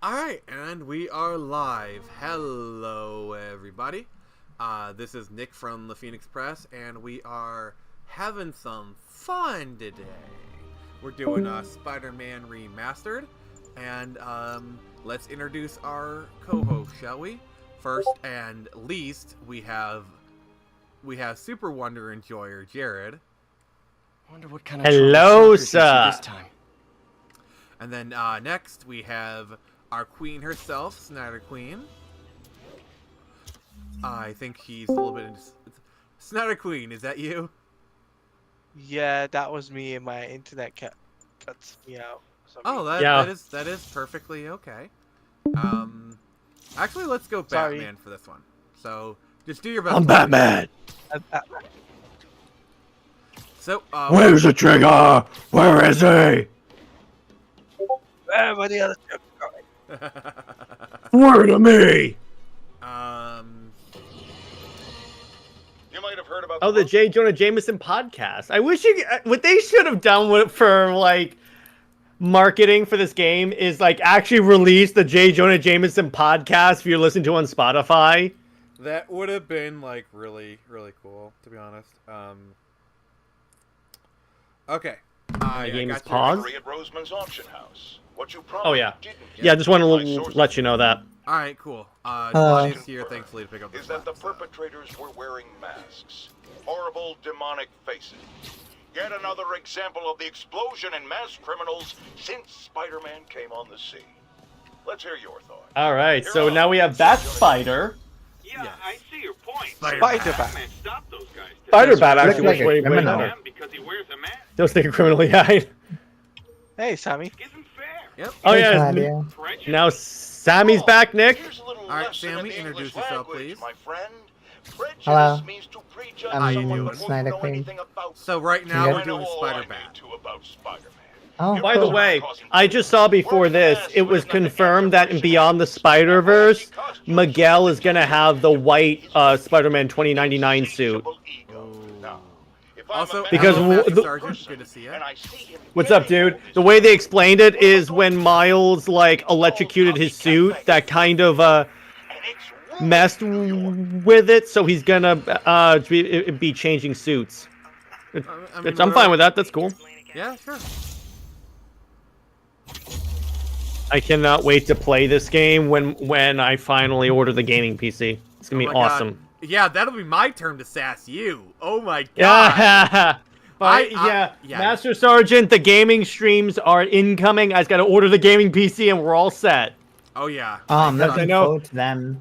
Alright, and we are live. Hello, everybody. This is Nick from the Phoenix Press, and we are having some fun today. We're doing Spider-Man Remastered, and let's introduce our co-host, shall we? First and least, we have Super Wonder Enjoyer, Jared. Wonder what kind of Hello, sir. This time. And then next, we have our queen herself, Snyder Queen. I think he's a little bit... Snyder Queen, is that you? Yeah, that was me, and my internet cuts me out. Oh, Yeah. that is perfectly okay. Actually, let's go Sorry. Batman for this one. So, just do your best. I'm Batman. So, Where's the trigger? Where is he? Where the other two going? Where to me? You might have heard about Oh, the J. Jonah Jameson podcast. I wish what they should have done for like marketing for this game is like actually release the J. Jonah Jameson podcast if you're listening to on Spotify. that would have been like really, really cool, to be honest. Okay. The game is got your- paused. at Roseman's auction house. What you Oh yeah, didn't yeah. I just want to My sources let you know that. All right, cool. Johnny's here, thankfully, to pick up the is that the slack, so. perpetrators were wearing masks. Horrible demonic faces. Yet another example of the explosion in mass criminals since Spider-Man came on the scene. Let's hear your thoughts. All right, so now we have Bat Spider. Yeah, Yes. I see your point. Spider-Man. Stop those guys. Spider Bat actually Looks was like a way criminal. better. Because he wears a mask. Don't think a criminal, yeah. Hey, Sammy. Isn't fair. Yep. Oh Hey, yeah. Claudia. Prejudice. Now Sammy's back, Nick. Here's a little All right, lesson Sammy, in the introduce English yourself, language, please. my friend. Prejudice Hello. means to prejudge I'm someone doing? before Snyder you know Queen. anything about So right now them. we're I know doing all I Spider-Man. need to about Spider-Man. Oh, By the cool. way, I just saw before this, it was confirmed that in Beyond the Spider-Verse, Miguel is going to have the white Spider-Man 2099 suit. Also, Because hello, Master the- Sergeant, good to see you. What's up, dude? The way they explained it is when Miles, like, electrocuted his suit, that kind of, messed with it, so he's gonna, be changing suits. I mean, I'm fine with that, that's cool. Yeah, sure. I cannot wait to play this game when I finally order the gaming PC. It's gonna be Oh my God. awesome. Yeah, that'll be my turn to sass you. Oh my god. Yeah. But, yeah. Master Sergeant, the gaming streams are incoming. I just gotta order the gaming PC and we're all set. Oh yeah. I'm I looking know- forward to them.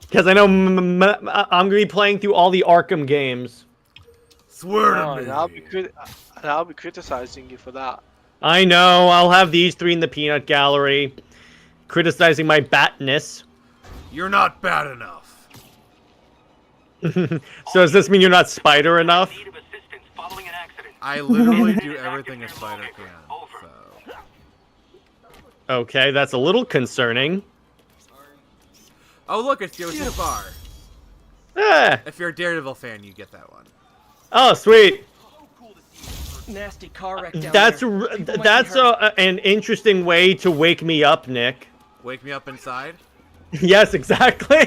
Because I know I'm gonna be playing through all the Arkham games. Swear to Oh, me. and I'll be criticizing you for that. I know, I'll have these three in the peanut gallery. Criticizing my batness. You're not bad enough. So does this mean you're not spider enough? Need of assistance following an accident. I literally do everything a spider can. So. Okay, that's a little concerning. Oh look, it's Yoshi Bar. Ah, If you're a Daredevil fan, you get that one. oh, sweet. Nasty car wreck down That's there. People might be that's hurt. an interesting way to wake me up, Nick. Wake me up inside. Yes, exactly.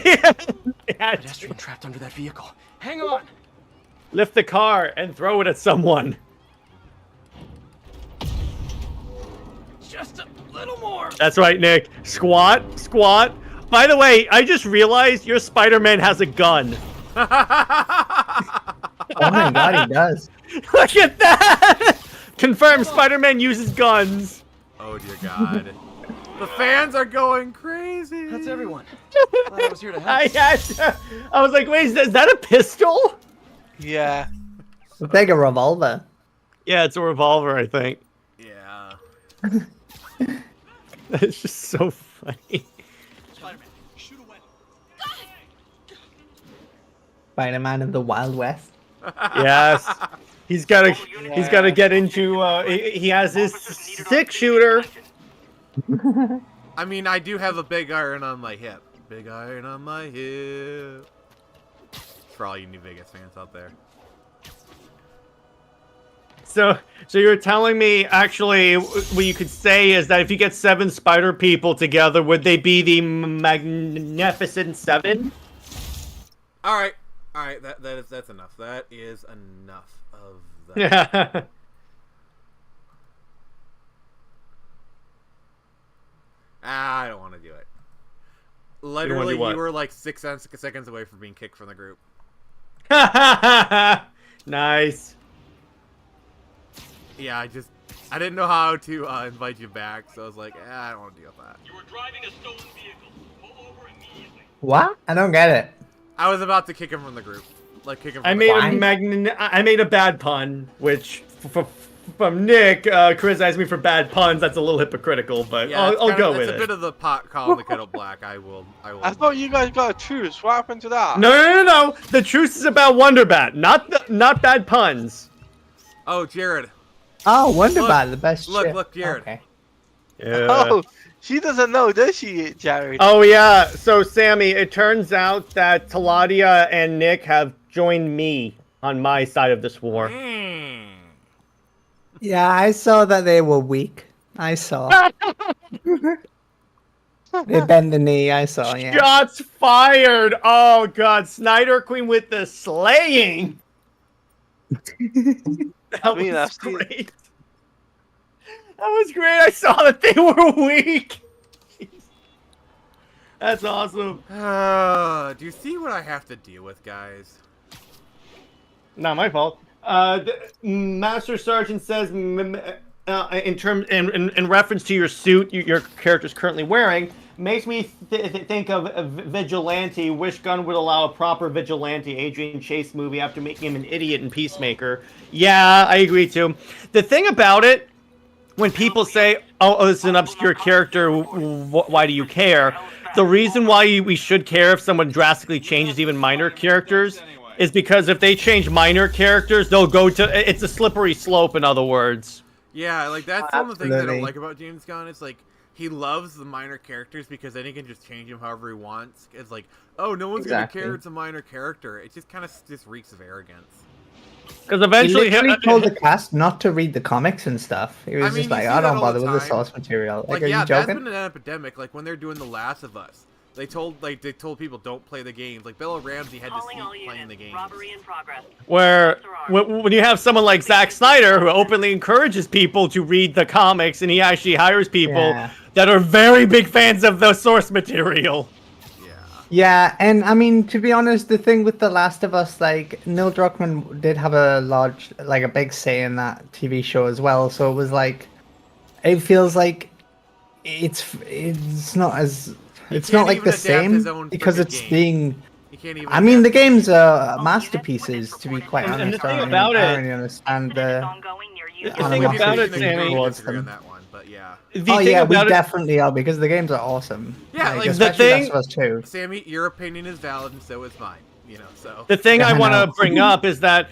Pedestrian trapped under that vehicle. Hang on. Lift the car and throw it at someone. Just a little more. That's right, Nick. Squat, squat. By the way, I just realized your Spider-Man has a gun. Oh my god, he does. Look at that! Confirmed, Spider-Man uses guns. Oh dear God. The fans are going crazy. That's everyone. Glad I was here to help. I was like, wait, is that a pistol? Yeah. It's like a revolver. Yeah, it's a revolver, I think. Yeah. It's just so funny. Spider-Man of the Wild West. Yes. He's gotta get into, he has his 6-shooter. I mean, I do have a big iron on my hip. Big iron on my hip. For all you New Vegas fans out there. So you're telling me, actually, what you could say is that if you get 7 spider people together, would they be the Magnificent Seven? All right. That's enough. That is enough of that. Yeah. I don't want to do it. wanna Literally, do what? you were like 6 seconds away from being kicked from the group. Nice. Yeah, I didn't know how to invite you back, so I was like, I don't want to deal with that. You were driving a stolen vehicle. Pull over immediately. What? I don't get it. I was about to kick him from the group. Like, kick him from I made a bad pun, which from Nick criticized me for bad puns. That's a little hypocritical, but Yeah, I'll go with It's a it. bit of the pot calling the kettle black. I will. I thought you guys got a truce. What happened to that? No. The truth is about Wonderbat, not bad puns. Oh, Jared. Oh, Wonderbat, the best look, ship. look, Jared. Okay. Yeah. Oh, she doesn't know, does she, Jared? Oh yeah. So Sammy, it turns out that Taladia and Nick have joined me on my side of this war. Yeah, I saw that they were weak. I saw. They bend the knee. I saw. Yeah. Shots fired! Oh god, Snyder Queen with the slaying. That mean, was I've seen- great. That was great. I saw that they were weak. That's awesome. Do you see what I have to deal with, guys? Not my fault. Master Sergeant says, in reference to your suit your character's currently wearing, makes me think of Vigilante. Wish Gun would allow a proper Vigilante Adrian Chase movie after making him an idiot in Peacemaker. Yeah, I agree too. The thing about it, when people say, oh, it's an obscure character, why do you care? The reason why we should care if someone drastically changes even minor characters is because if they change minor characters, they'll go to... It's a slippery slope, in other words. Yeah, like, that's one of the things I don't Absolutely. like about James Gunn. It's like, he loves the minor characters because then he can just change them however he wants. It's like, oh, no one's Exactly. gonna care it's a minor character. It just kind of just reeks of arrogance. Because eventually... He literally told the cast not to read the comics and stuff. He was I just mean, you like, see I that don't all bother the with the time. source material. Like, Like, are yeah, you that's joking? been an epidemic. Like, when they're doing The Last of Us, they told people don't play the games. Like, Bella Ramsey had to Calling all sneak playing the units. games. Robbery in progress. Where when you have someone like Zack Snyder who openly encourages people to read the comics, and he actually hires people Yeah. that are very big fans of the source material. Yeah. Yeah, and I mean, to be honest, the thing with The Last of Us, like, Neil Druckmann did have a big say in that TV show as well. So it was like, it feels like it's not as, it's can't not like even the adapt his same own because freaking it's game. being. You can't even. I mean, the adapt- games are masterpieces, to be quite And the honest. thing I about don't it- really understand It's the. ongoing near you. The thing animosity about it, Maybe Sammy, we towards disagree on them. that one, but yeah. The Oh thing yeah, we about it, definitely are because the games are awesome. Yeah, like, the especially thing- Last of Us 2. Sammy, your opinion is valid, and so is mine. You know, so. the thing I I want to know. bring up is that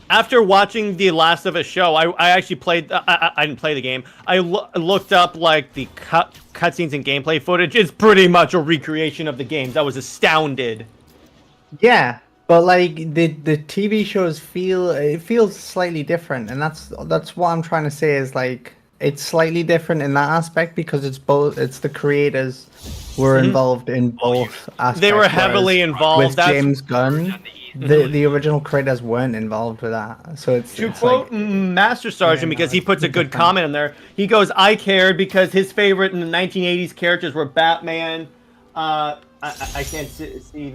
after watching the Last of Us show, I actually played. I didn't play the game. I looked up like the cutscenes and gameplay footage. It's pretty much a recreation of the games. I was astounded. Yeah, but like the TV shows feels slightly different, and that's what I'm trying to say is like it's slightly different in that aspect because it's the creators were involved in both aspects. They were heavily whereas involved. with That's James Gunn. The original creators weren't involved with that, so it's to it's quote like, Master Sergeant, Yeah, no, because he it's puts a good different. comment in there. He goes, "I cared because his favorite in the 1980s characters were Batman." I can't see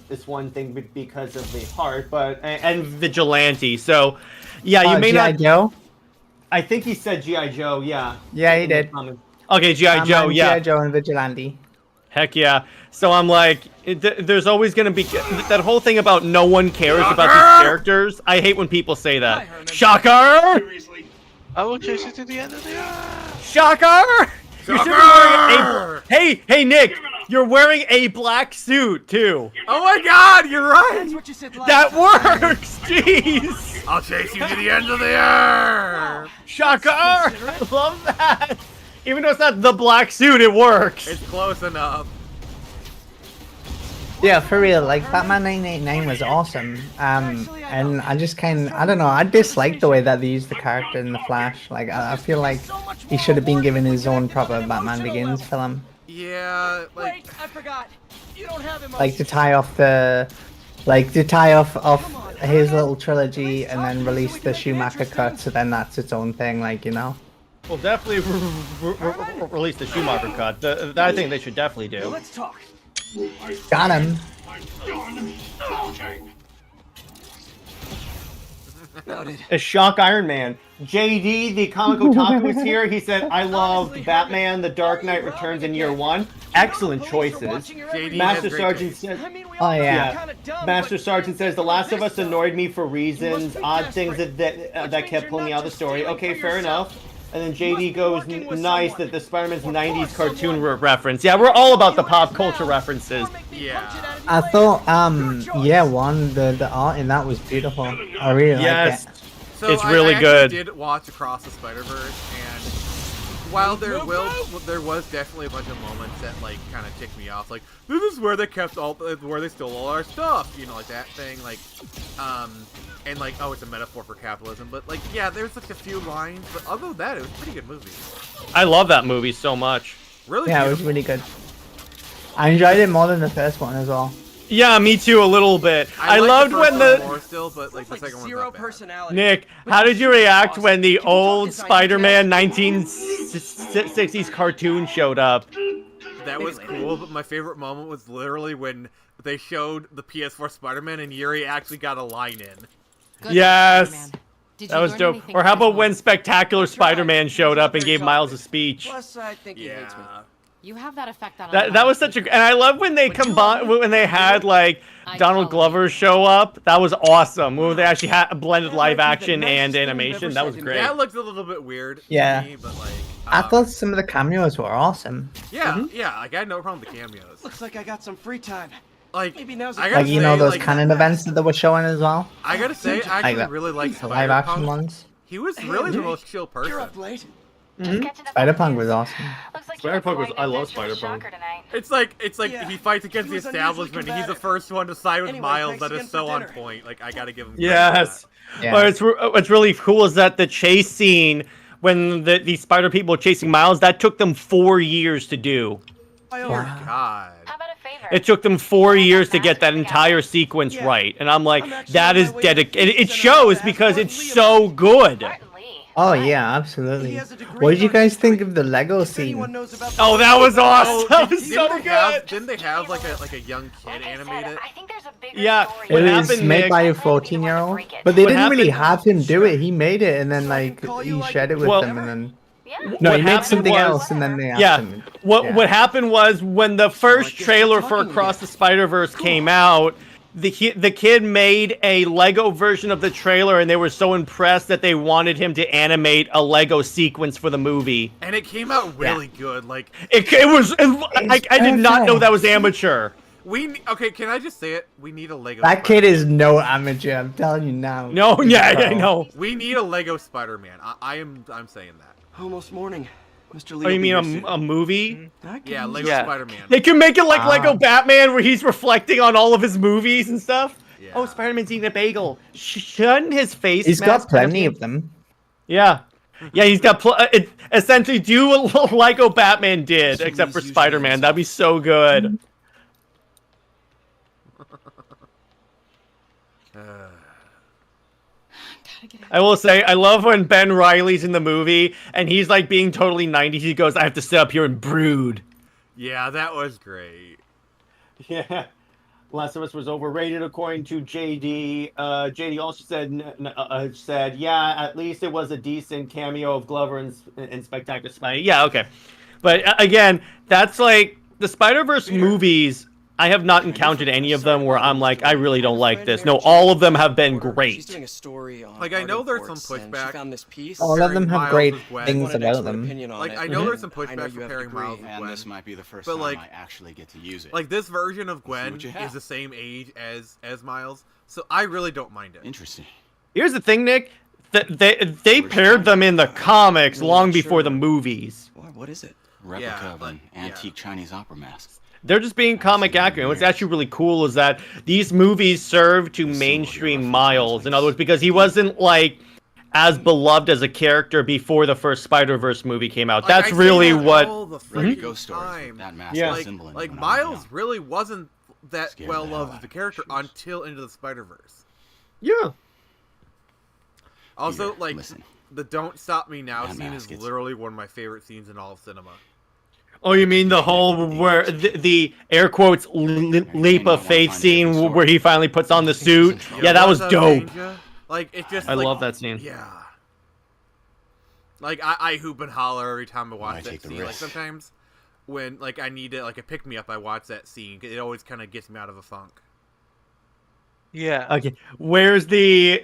this one thing because of the heart, but and Vigilante. So, yeah, you may G.I. not. Joe. I think he said GI Joe. Yeah. Yeah, he did. Okay, GI Joe. Yeah. G.I. Joe and Vigilante. Heck yeah. So I'm like, there's always gonna be that whole thing about no one cares about these characters. I hate when people say that. Shocker! Seriously. I will chase you to the end of the earth. Shocker! You should be wearing a... Hey, Nick! You're wearing a black suit, too. Oh my God, you're right. That works! Jeez! I'll chase you to the end of the earth. Shocker! I love that! Even though it's not the black suit, it works. It's close enough. Yeah, for real, like Batman 989 was awesome. And I just I don't know, I dislike the way that they used the character in the Flash. Like, I feel like he should have been given his own proper Batman Begins film. Yeah, like Wait, I forgot. You don't have him. Like to tie off off his little trilogy and then release the Schumacher cut, so then that's its own thing, like, you know. Well, definitely release the Schumacher cut. That I think they should definitely do. Let's talk. Got him. A shock Iron Man. JD, the comic otaku, is here. He said, I loved Batman, The Dark Knight Returns in year one. Excellent choices. JD Master has great Sergeant taste. says, Oh yeah. Master Sergeant says, The Last of Us annoyed me for reasons, odd things that kept pulling me out of the story. Okay, fair enough. And then JD goes, nice that the Spider-Man's 90s cartoon reference. Yeah, we're all about the pop culture references. Yeah. I thought, yeah, the art in that was beautiful. I really Yes. like it. So It's I really actually good. did watch Across the Spider-Verse, and while there was definitely a bunch of moments that like kind of ticked me off, like this is where they where they stole all our stuff, you know, like that thing, like, and like, oh, it's a metaphor for capitalism, but like, yeah, there's like a few lines, but other than that, it was a pretty good movie. I love that movie so much. Really? Yeah, it was really good. I enjoyed it more than the first one as well. Yeah, me too, a little bit. I liked loved the when first one the... more still, but like the second one's Zero not bad. personality. Nick, how did you react when the old Spider-Man 1960s cartoon showed up? That was cool, but my favorite moment was literally when they showed the PS4 Spider-Man and Yuri actually got a line in. Yes! That was dope. Or how about when Spectacular Spider-Man showed up and gave Miles a speech? Plus, I think he hates me. Yeah. You have that effect on That was such a... And I love when they when they had, like, Donald Glover show up. That was awesome. When they actually had blended live action and animation. That was great. That looked a little bit weird Yeah. to me, but like... I thought some of the cameos were awesome. Yeah, yeah, like I had no problem with the cameos. Looks like I got some free time. Like, Maybe now's a I good gotta Like, you say, know, those like, canon events that they were showing as well? I gotta say, I actually Like really like the live action Spider-Punk. ones. He was really the most chill person. You're up late. Spider-Punk was awesome. Spider-Punk was... I love Spider-Punk. It's like Yeah, he fights against he the was unusually establishment, and he's the combative. first one to side with Anyway, Miles. thanks That again is for so on dinner. point. Like, I gotta give him credit Yes. for Yeah. What's really cool is that the chase scene, when the Spider people were chasing Miles, that took them 4 years to do. that. Dear God. How about a favor? It took them 4 years to get that entire sequence right. And I'm like, that is dedicated. It shows because it's so good. Oh yeah, absolutely. What did you guys think of the Lego scene? Oh, that was awesome. That was Didn't so they have, good. didn't they have like a young kid animate it? I think there's a bigger Yeah, story. what It happened, was made Nick- by a 14-year-old, but they What didn't really happened- have him do it. He made it, and then like he shared it with Well- them, and then Yeah. no, What he made happened something was- else, and then they asked Yeah. him. What happened was when the first guess trailer we're for talking Across again. the Spider-Verse came out, the kid made a Lego version of the trailer, and they were so impressed that they wanted him to animate a Lego sequence for the movie. And it came out really good. Like, I did not know that was amateur. okay, can I just say it? We need a Lego. That kid Spider-Man. is no amateur. I'm telling you now. No, He's yeah, pro. I know. We need a Lego Spider-Man. I'm saying that. Almost morning. Mr. Lee. Oh, you will be mean here soon. a movie? Yeah, Lego Yeah. Spider-Man. They can make it like Ah. Lego Batman, where he's reflecting on all of his movies and stuff. Yeah. Oh, Spider-Man's eating a bagel. Shouldn't his face? He's mask got plenty have- of them. Yeah, yeah, he's got essentially do what Lego Batman did, So except for he's usually Spider-Man. That'd be so good. I will say, I love when Ben Reilly's in the movie and he's like being totally 90s. He goes, "I have to sit up here and brood." Yeah, that was great. Yeah. Last of Us was overrated according to JD. JD also said, yeah, at least it was a decent cameo of Glover and Spectacular Spidey. Yeah, okay. But again, that's like the Spider-Verse movies. I have not encountered any of them where I'm like, I really don't like this. No, all of them have been She's great. doing a story on Like, I know art there's some imports, and pushback. She found this piece. All of them have Miles great with Gwen. things Wanted an about expert them. opinion on Like, it. I know there's some I know pushback you have a comparing degree. Miles with And Gwen. this might be the first But, time like- I actually get to use it. Like, this version of Gwen what you have. is the same age as Miles, so I really don't mind it. Interesting. Here's the thing, Nick. They paired them in the comics long before the movies. What is it? replica of an antique Chinese opera mask. They're just being comic accurate. What's actually really cool is that these movies serve to mainstream Miles. In other words, because he wasn't like as beloved as a character before the first Spider-Verse movie came out. That's really what. All the Right, freaking ghost stories time. with that mask Yeah. as a symbol in Like when I was Miles young. really wasn't that Scared well the hell loved out as a of character shoes. until Into the Spider-Verse. Yeah. Also, Here, like listen. the "Don't Stop Me Now" That scene mask is is- literally one of my favorite scenes in all of cinema. Oh, you mean the whole where the air quotes leap of faith scene where he finally puts on the suit? Yeah, that was What's up, dope. Danger? Like it's just. I like, love that scene. Yeah. Like I hoop and holler every time I watch I that take the scene. Like risk. sometimes when like I need it, like a pick me up, I watch that scene. It always kind of gets me out of a funk. Yeah. Okay, where's the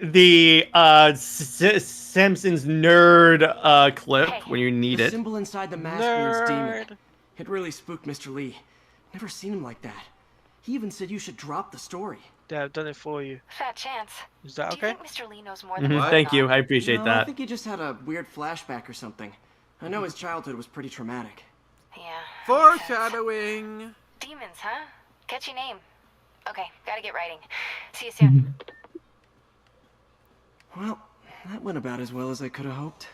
Simpsons nerd clip when you need The it? symbol inside the mask means demon. Nerd. It really spooked Mr. Lee. Never seen him like that. He even said you should drop the story. Yeah, I've done it for you. Fat chance. Is that Do okay? you think Mr. Lee knows more than Mhm, what? thank you, I appreciate No, I that. think he just had a weird flashback or something. I know his childhood was pretty traumatic. Yeah. that makes sense. Foreshadowing. Demons, huh? Catchy name. Okay, gotta get writing. See you soon. Well, that went about as well as I could have hoped.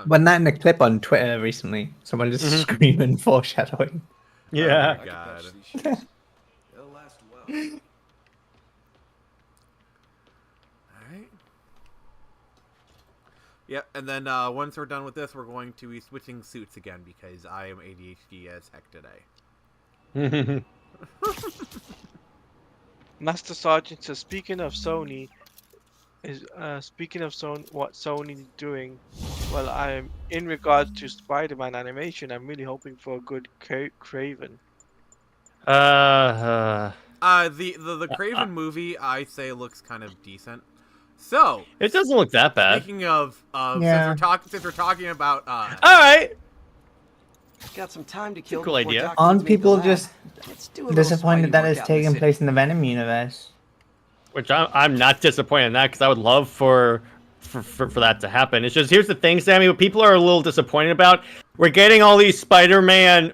But not in a clip on Twitter recently. Someone just screaming foreshadowing. Yeah. Oh my God. Alright. Yep, and then once we're done with this, we're going to be switching suits again because I am ADHD as heck today. Master Sergeant says, speaking of Sony, what Sony is doing. Well, I'm in regards to Spider-Man animation. I'm really hoping for a good Craven. The Craven movie, I say, looks kind of decent. So, It doesn't look that bad. speaking of Yeah. since we're talking about All right. Got some time to kill. cool before idea. Doc Aren't needs me at the people lab. just Let's do a little disappointed Spidey that it's workout in the taking city. place in the Venom universe? Which I'm not disappointed in that because I would love for that to happen. It's just here's the thing, Sammy. What people are a little disappointed about, we're getting all these Spider-Man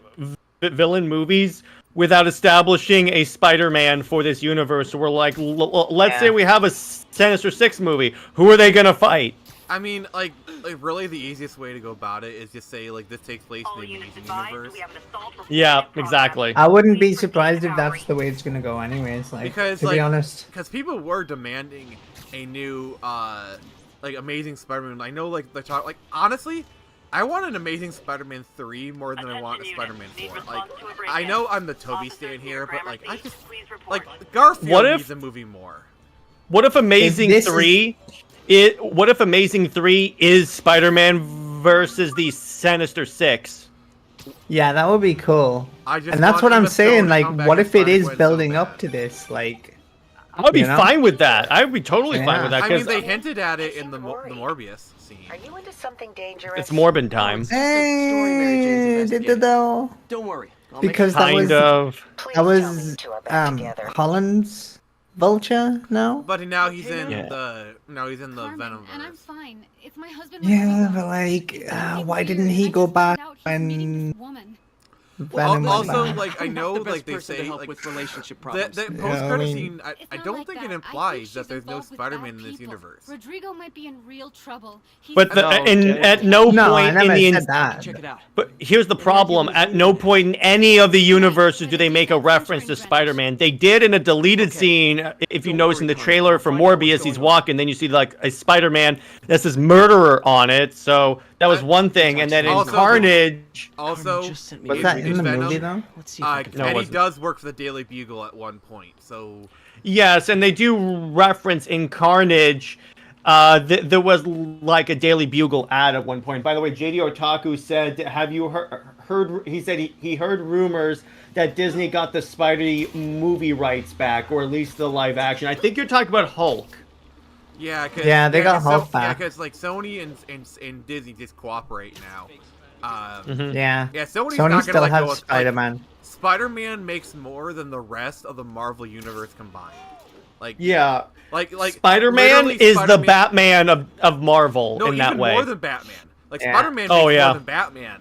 villain movies without establishing a Spider-Man for this universe. So we're like, let's say we have a Sinister Six movie. Who are they gonna fight? I mean, like really the easiest way to go about it is just say, like, this takes place All in the units Amazing advised, Universe. we have an assault report Yeah, in progress. exactly. I wouldn't be surprised if that's the way it's gonna go anyways, like, Because, to like, be honest. Because people were demanding a new, like, Amazing Spider-Man. I know, like, they talk, like, honestly, I want an Amazing Spider-Man 3 more than I want a Attention Spider-Man units, need 4. Like, response to a break-in. I know I'm the Toby Officers stan near here, but, like, I Gramercy, just, please report. like, Garfield What if- needs a movie more. What if Amazing this is- 3? What if Amazing 3 is Spider-Man versus the Sinister Six? Yeah, that would be cool. I just And that's want what I'm Emma Stone saying, to like, come back what as if it is Spider-Gwen so building up bad. to this, like... I would be You know? fine with that. I would be totally fine Yeah. with that I mean, because they hinted at it in the Worried. Morbius scene. Are you into something dangerous? it's Morbin time. Story Mary Jane's Hey, investigating. though. Don't worry. I'll make Because sure- that was Kind of. Please that tell me you was two are back together. Holland's Vulture, no? But now he's in Yeah. the Carmen, Venom and I'm verse. fine. It's my husband. Yeah, Rodrigo. but like, It's something why weird, didn't and he I go just back found out he's meeting when this woman. Venom was Also, back? like, I I'm know, not the best like, they person to say, help like, with relationship that problems. that Yeah, post-credit I mean- scene, It's I not don't like think that. it I think implies she's that there's no involved with Spider-Man bad in this people. universe. Rodrigo might be in real trouble. He's But No, at no No, I point never in the said that. Check it out. But here's the problem. At no point in any of the universes do they make a reference to Spider-Man. They did in a deleted scene. If you Don't notice worry, in the Carmen. trailer I'll for find out what's Morbius, he's going on. walking, then you see like a Spider-Man that says murderer on it. So that was one thing. And then in Also, Carnage, Also, Carmen just sent me Was a that video. in the Venom, movie, though? Let's see if I can No, it and he wasn't. does work for the Daily Bugle at one point, so yes, and they do reference in Carnage. There was like a Daily Bugle ad at one point. By the way, JD Otaku said, "Have you heard?" He said he heard rumors that Disney got the Spidey movie rights back, or at least the live action. I think you're talking about Hulk. yeah, cause, Yeah, they got 'cause Hulk Yeah, back. because like Sony and Disney just cooperate now. Yeah. Yeah, Sony's Sony not gonna still let go has of Spider-Man. Spider-Man makes more than the rest of the Marvel universe combined. Like Yeah, like Spider-Man literally is the Spider-Man- Batman of Marvel No, in that even way. more than Batman. Like Yeah. Spider-Man Oh, makes yeah. more than Batman.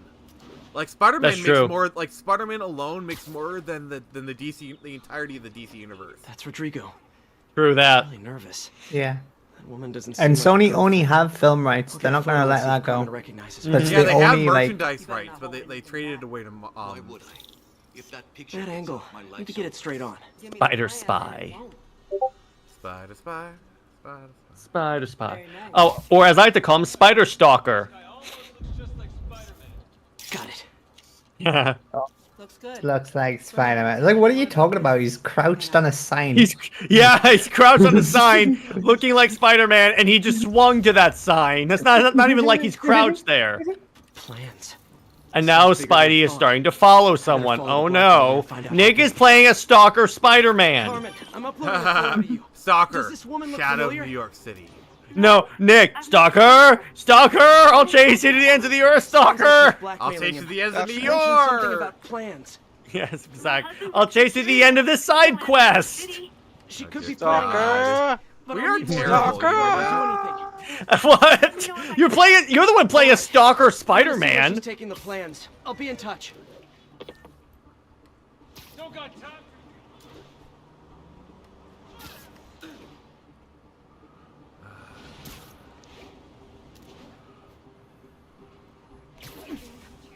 Like Spider-Man That's makes true. more. Like Spider-Man alone makes more than the DC, the entirety of the DC universe. That's Rodrigo. True that. I'm really nervous. Yeah. That woman doesn't And seem like Sony a only girlfriend. have film rights. I'll They're get a not gonna photo and let see if that Carmen go. recognizes That's Yeah, the they have only, like- merchandise rights, but they traded it away to. Why would I? If that picture That takes angle. up my Need life to get it straight on. Spider Spy. Spider, spy, spider, spy. Spider Spy. Oh, or as I like to call him, Spider Stalker. Got it. Yeah. Looks good. Looks like Spider-Man. Like, what are you talking about? He's crouched on a sign. He's crouched on the sign, looking like Spider-Man, and he just swung to that sign. That's not even like he's crouched there. Plans. And now Sounds bigger than I Spidey is thought. starting to follow someone. follow Oh the black man no. and find out Nick how is playing a stalker Spider-Man. Carmen, I'm uploading a photo to you. Stalker, Does this woman look Shadow familiar? of New York City. No, Nick, stalker! Stalker! I'll chase you to the ends of the earth, stalker! I'll chase you to the ends of New Mentioned something York. about plans. Yes, exactly. I'll chase you to the end of this side quest! She could be planning Stalker. but We I'll are need more terrible. time to do anything. What? You're the one playing a stalker Spider-Man. She's taking the plans. I'll be in touch.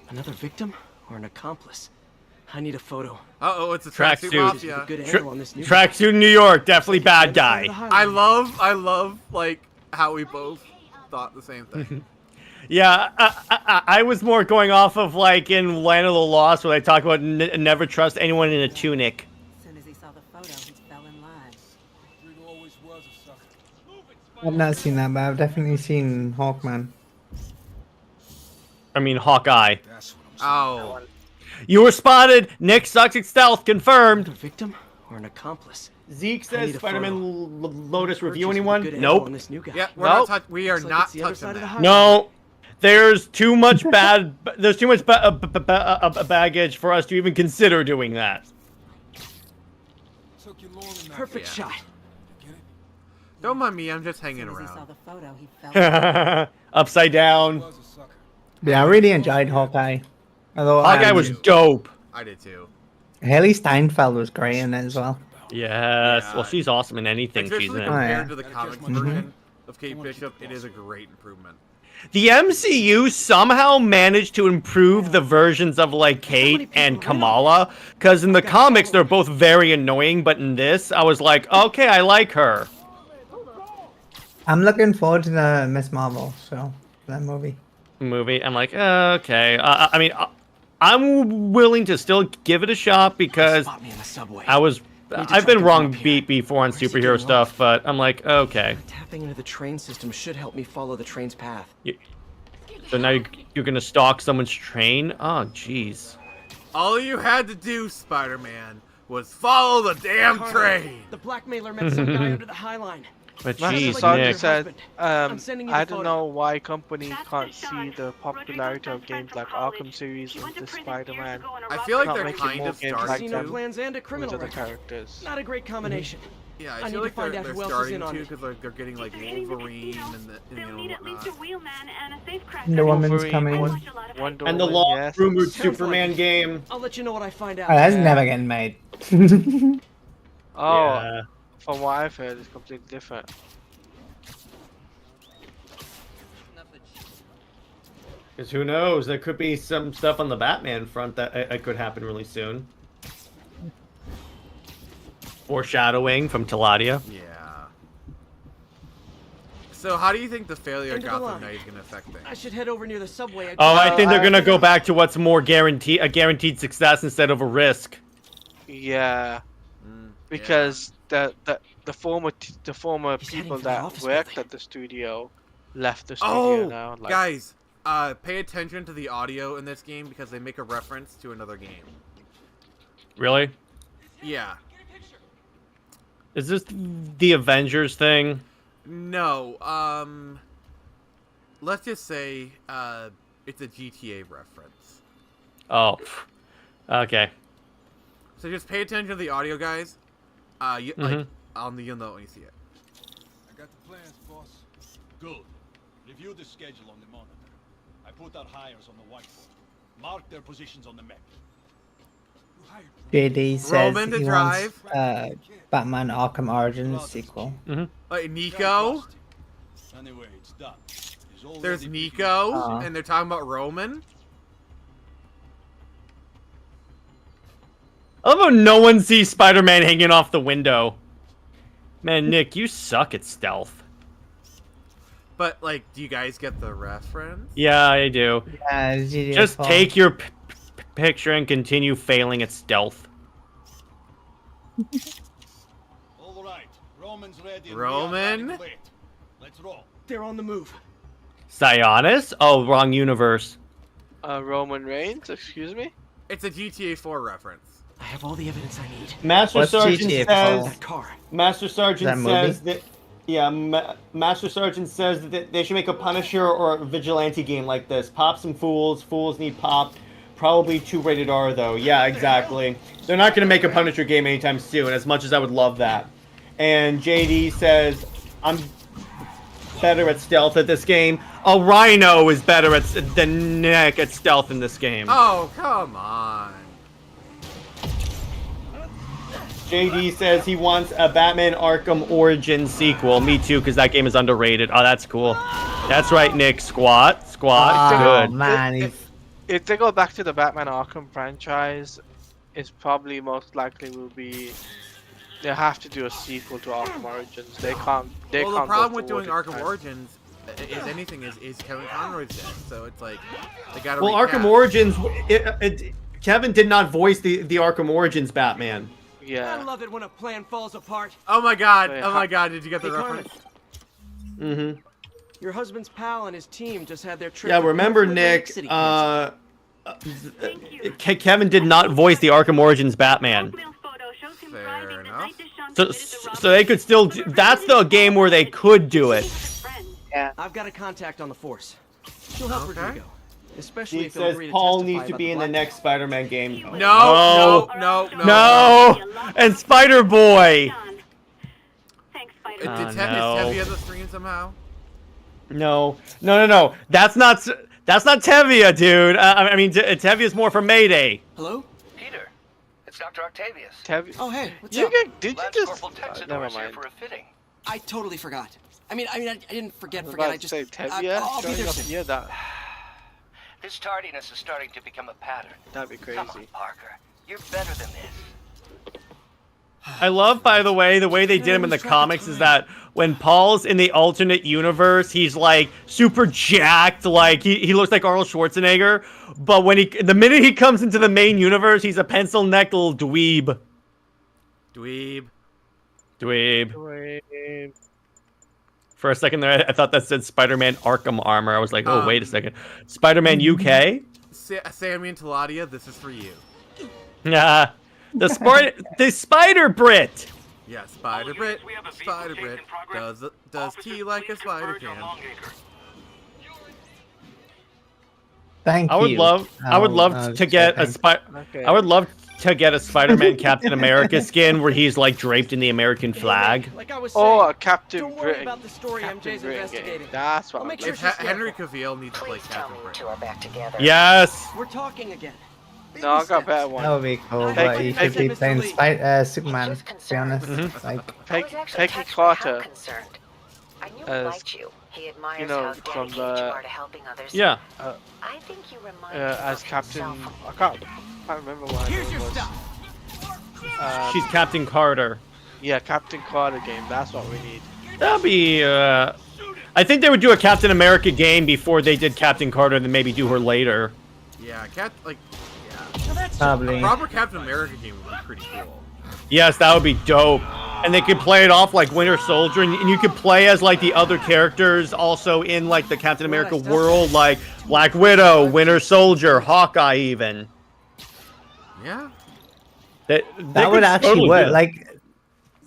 Another victim or an accomplice? I need a photo. Uh-oh, it's a Tracksuit. tracksuit With a mafia. good angle on this new Tracksuit in New York, definitely bad guy. I love, like, how we both thought the same thing. Yeah, I was more going off of like in Land of the Lost where they talk about never trust anyone in a tunic. As soon as he saw the photo, he fell in line. I've not seen that, but I've definitely seen Hawkman. I mean, Hawkeye. Oh. You were spotted. Nick sucks at stealth. Confirmed. A victim or an accomplice? Zeke I says need a Spider-Man photo. Lotus review. Purchase with a Anyone? good angle on Nope. this new guy. Yeah, we're Nope. not we are Looks like not it's the other touching side of the that. highway. No. There's too much bad. There's too much baggage for us to even consider doing that. Perfect Yeah. shot. Don't mind me, I'm just As hanging soon as he saw around. the photo, he fell in line. Upside down. Yeah, I really enjoyed Hawkeye. Although Hawkeye was dope. I did too. Haley Steinfeld was great in it as well. Yes. Yeah. Well, she's awesome in anything she's Especially in. compared yeah. to the comics version of Kate Bishop, it is a great improvement. The MCU somehow managed to improve the versions of like Kate and Kamala, because in the comics they're both very annoying, but in this I was like, okay, I like her. I'm looking forward to the Miss Marvel that movie. Movie. I'm like, okay. I mean, I'm willing to still give it a shot because Spot me in the subway. I've been wrong here. before on Where's he superhero getting stuff, off? but I'm like, okay. Tapping into the train system should help me follow the train's path. So now you're gonna stalk someone's train? Oh, jeez. All you had to do, Spider-Man, was follow the damn Carmen, train. The blackmailer met some guy under the High Line. But Master jeez, Sergeant Nick. said, said, I'm sending you the I don't photo. know why companies That's can't the see shot. the popularity of Rodrigo's best games friend like from college. Arkham series He and went to the prison Spider-Man years ago on a I rough feel like Not they're making kind more of games starting like Casino to. plans and a with criminal other record. characters. Not a great combination. Yeah, I I need feel to like find they're out who else is starting in on to it. because they're getting like If they're hitting a Wolverine casino, and the, they'll need at least a whatnot. wheelman and a safecracker. Wonder Woman's Wolverine, coming. Watch a lot of Wonder And the Woman, long yes. rumored Sounds like Superman it. game. I'll let you know what I find out. Oh, that's Yeah. never getting made. Oh, Yeah. from what I've heard, it's completely different. Because who knows? There could be some stuff on the Batman front that could happen really soon. Foreshadowing from Taladia. Yeah. So how do you think the failure of End of the Gotham line. Knight is going to affect things? I should head over near the subway. Oh, I think they're I- gonna go back to what's more a guaranteed success instead of a risk. Yeah, Mm, because the former He's heading people for the that office worked building. at the studio left the studio Oh, now. Like, guys, pay attention to the audio in this game because they make a reference to another game. Really? Yeah. Is this the Avengers thing? No, let's just say, it's a GTA reference. Oh, okay. So just pay attention to the audio, guys. Like, you'll know when you see it. I got the plans, boss. Good. Review the schedule on the monitor. I've put our hires on the whiteboard. Mark their positions on the map. JD says Roman to he drive. wants Batman Arkham Origins sequel. Nico. Anyway, it's done. He's already There's picking Nico, Aw. and they're talking about Roman. I love how no one sees Spider-Man hanging off the window. Man, Nick, you suck at stealth. But, like, do you guys get the reference? Yeah, I do. Yeah, GTA Just 4. take your picture and continue failing at stealth. All right, Roman's ready. and Roman? we are running late. Let's roll. They're on the move. Sionis? Oh, wrong universe. Roman Reigns, excuse me? It's a GTA 4 reference. I have all the evidence I need. Master What's Sergeant GTA says. That car. Master Sergeant That movie? says that. Yeah, Master Sergeant says that they should make a Punisher or a vigilante game like this. Pop some fools. Fools need pop. Probably too rated R though. Yeah, exactly. They're not gonna make a Punisher game anytime soon. As much as I would love that. And JD says, I'm better at stealth at this game. Oh, Rhino is better than Nick at stealth in this game. Oh, come on. JD says he wants a Batman Arkham Origins sequel. Me too, because that game is underrated. Oh, that's cool. That's right, Nick. Squat. Oh, Good. man. If they go back to the Batman Arkham franchise, it's probably most likely will be they have to do a sequel to Arkham Origins. They can't. They Well, can't the go problem with forward doing in Arkham time. Origins is Kevin Conroy's dead. So it's like, they gotta Well, recast. Arkham Origins. Kevin did not voice the Arkham Origins Batman. I Yeah. love it when a plan falls apart. Oh my god. Wait, Oh my god. Did you get the Hey, Carmen, reference? Mm-hmm. your husband's pal and his team just had their trip. Yeah, to remember, Brooklyn Lake Nick. City canceled. Kevin did not voice the Arkham Origins Batman. Fair enough. So they could still. That's the game where they could do it. I've got a contact on the force. She'll help Okay. Rodrigo, especially He if he'll says agree to Paul testify needs to about be in the black- next Spider-Man game. No. No! And Spider-Boy! Did Oh, Is no. Tevye the screen somehow? No. That's not Tevye, dude. I mean, Tevye's more for Mayday. Hello? Peter, it's Dr. Octavius. Oh, hey, what's You up? did you Lance just? Corporal Texidor Never is here mind. for a fitting. I totally forgot. I mean, I didn't forget. I was Forget. about I to just. say Tevye I'll be showing there up soon. here. This tardiness is starting to become a pattern. That'd be Come on, crazy. Parker. You're better than this. I love, by the way they did him in the comics is that when Paul's in the alternate universe, he's like super jacked, like he looks like Arnold Schwarzenegger. But when the minute he comes into the main universe, he's a pencil-necked little dweeb. Dweeb. For a second there, I thought that said Spider-Man Arkham Armor. I was like, oh, wait a second. Spider-Man UK? Sammy and Taladia, this is for you. Nah. The Spider Brit. Yeah, Spider Brit. Spider Brit does tea like a spider can. Thank I would you. love to get a I would love to get a Spider-Man Captain America skin where he's like draped in the American flag. Like I was saying, Oh, a Captain don't worry Britain. about the story Captain MJ's Britain investigating. game. That's what I'll I'm make looking sure If she's Henry careful. Cavill needs to play Please tell Captain me you Britain. two are back together. Yes. We're talking again. No, I got a Baby better steps. one. That would be cool, Thank but you, you thank should you, be Mr. playing Lee. Superman, to be honest. Like, I was actually Peggy touched by Carter. how concerned. I knew he as, liked you. He admires you know, how from dedicated you the- are to helping others. Yeah. I think you remind me As of Captain. himself. I can't remember what Here's it your was. stuff. She's Captain Carter. Yeah, Captain Carter game. That's what we need. That'd be I think they would do a Captain America game before they did Captain Carter, then maybe do her later. Yeah, yeah. probably. A proper Captain America game would be pretty cool. Yes, that would be dope. And they could play it off like Winter Soldier, and you could play as like the other characters also in like the Captain America world, like Black Widow, Winter Soldier, Hawkeye, even. Yeah. They That would could actually totally do work. that. Like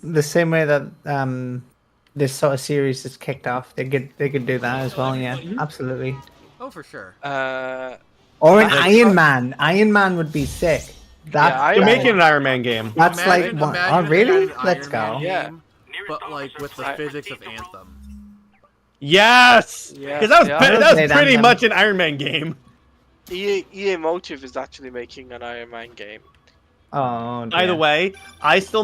the same way that this sort of series is kicked off. They could do that as well. Yeah, absolutely. Oh, for sure. Or an Like- Iron Man. Iron Man would be sick. That, You're making an Iron Man game. That's Imagine- like what? imagine Oh, if they really? had an Let's Iron go. Man Yeah. game, but like with the physics of Anthem. Yes! Yeah, Because that was, yeah. that was Anthem. pretty much an Iron Man game. EA Motive is actually making an Iron Man game. Oh, By the dear. way, I still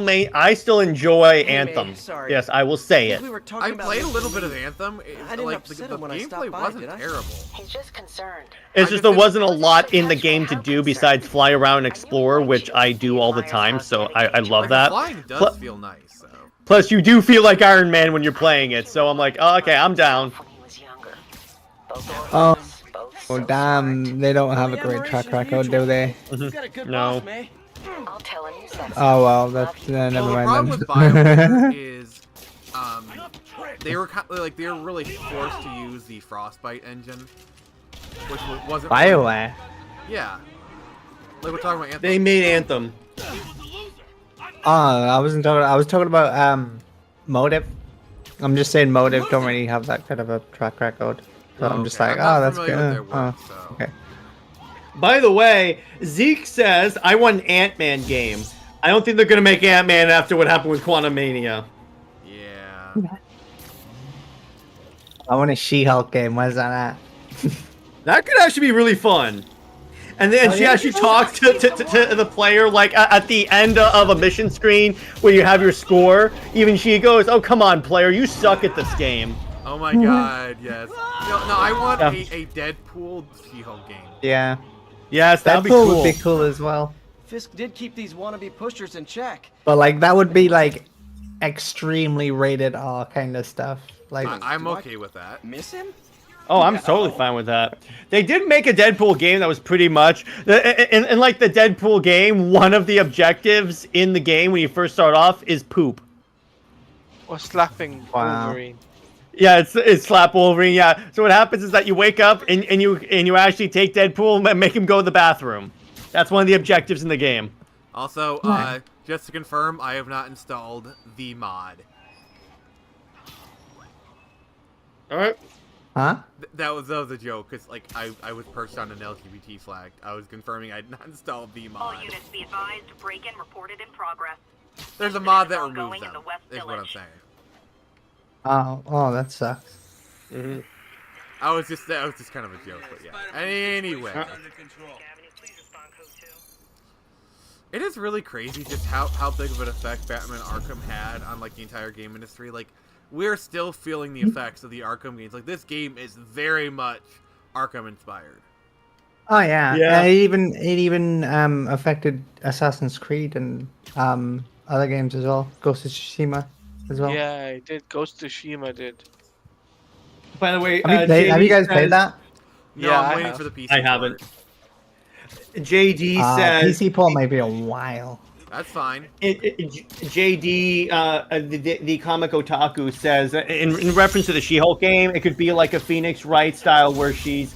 enjoy Hey, Anthem. May, sorry. Yes, I will say it. We were I talking about played a Mr. little bit of Lee. Anthem. I didn't Like upset the him when I gameplay stopped by, wasn't did I? He's terrible. just concerned. It's I just just there didn't- wasn't a lot in the game to do besides fly around and explore, which I do all the time, so I love Like, that. flying does Pl- feel nice. So. Plus, you do feel like Iron Man when you're playing it, so I'm like, oh, okay, I'm down. When he was younger. Both Oh. orphans, both Oh, so damn, they don't have a The great track admiration's record, do mutual. they? He's got a good No. boss, May. smart. I'll tell him you said so. Oh, well, that's... Love you. never Well, the mind problem then. with BioWare is, they were like they were really forced to use the Frostbite engine, which wasn't. BioWare? Yeah. Like we're talking about Anthem. They made Anthem. Oh, I was talking about, Motive. I'm just saying Motive don't really have that kind of a track record. So I'm just Okay, like, I'm not oh, that's familiar good. with their work, Oh, so. okay. By the way, Zeke says, I want an Ant-Man game. I don't think they're going to make Ant-Man after what happened with Quantumania. Yeah. I want a She-Hulk game. Where's that at? That could actually be really fun. And then she actually talks to the player, like, at the end of a mission screen where you have your score. Even she goes, oh, come on, player, you suck at this game. Oh my god, yes. No, I want Yeah. a Deadpool She-Hulk game. Yeah. Yes, that'd be Deadpool cool. would be cool as well. Fisk did keep these wannabe pushers in check. But, like, that would be, like, extremely rated R kind of stuff. Like, I'm Do I- okay with that. Miss him? Oh, I'm totally fine with that. They did make a Deadpool game that was pretty much... In like, the Deadpool game, one of the objectives in the game when you first start off is poop. Or slapping Wow. Wolverine. Yeah, it's slap Wolverine, yeah. So what happens is that you wake up and you actually take Deadpool and make him go to the bathroom. That's one of the objectives in the game. Also, just to confirm, I have not installed the mod. Alright. huh? That was a joke, because like I was perched on an LGBT flag. I was confirming I'd not installed the All mod. units be advised. Break-in reported in progress. There's a mod that Incident is removes ongoing in them, the West is what I'm Village. saying. Oh, that sucks. Mm-hmm. That was just kind of a joke, but yeah. Anyway. It is really crazy just how big of an effect Batman Arkham had on like the entire game industry. Like, we're still feeling the effects of the Arkham games. Like, this game is very much Arkham inspired. Oh yeah, Yeah. It even affected Assassin's Creed and other games as well. Ghost of Tsushima as well. Yeah, it did. Ghost of Tsushima did. By the way, Have you guys JD played says- that? No, Yeah, I'm I waiting have. for the PC. I haven't. JD says... PC port might be a while. That's fine. JD, the comic otaku says, in reference to the She-Hulk game, it could be like a Phoenix Wright style where she's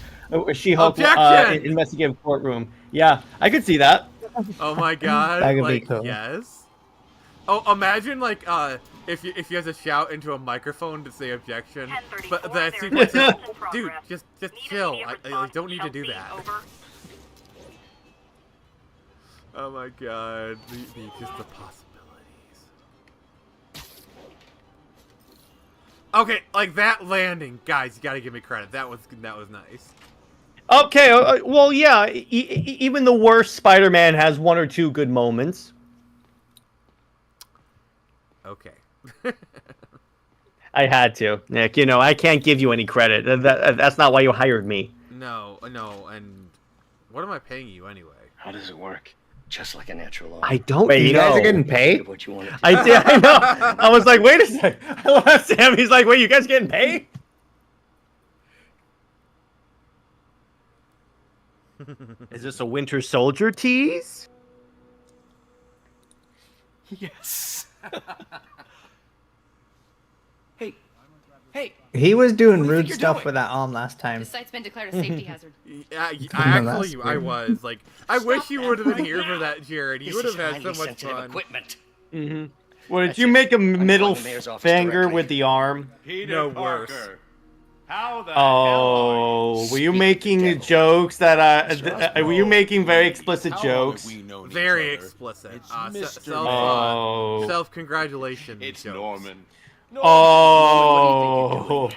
She-Hulk Objection! investigative courtroom. Yeah, I could see that. Oh my god. That could be like, cool. yes. Oh, imagine like if you have to shout into a microphone to say objection, but 1034, that there is sequence is, evidence in dude, progress. just Need chill. immediate I response. don't need to do Chelsea, that. Over. Oh my god, just the possibilities. Okay, like that landing, guys, you gotta give me credit. That was nice. Okay, well, yeah, even the worst Spider-Man has one or two good moments. Okay. I had to, Nick. You know, I can't give you any credit. That's not why you hired me. No, and what am I paying you anyway? How does it work? Just like a natural law. I don't Wait, you guys know. are getting paid? What you want to do. I did. I know. I was like, wait a sec. I love Sam. He's like, wait, you guys getting paid? Is this a Winter Soldier tease? Yes. Hey. He was doing What do you rude think you're stuff doing? with that arm last time. The site's been declared a safety hazard. I No, actually, that's I weird. was like, I wish you would have been here for that, Jared. You This would is have had so highly much sensitive fun. equipment. Mm-hmm. Well, did That's you it. make a I'm middle calling the mayor's office finger directly. with the arm? Peter No, worse. Parker. How the Oh, were you making jokes that were you making very explicit jokes? Very explicit. It's Mr. Oh. Self congratulations. It's jokes. Norman. Oh.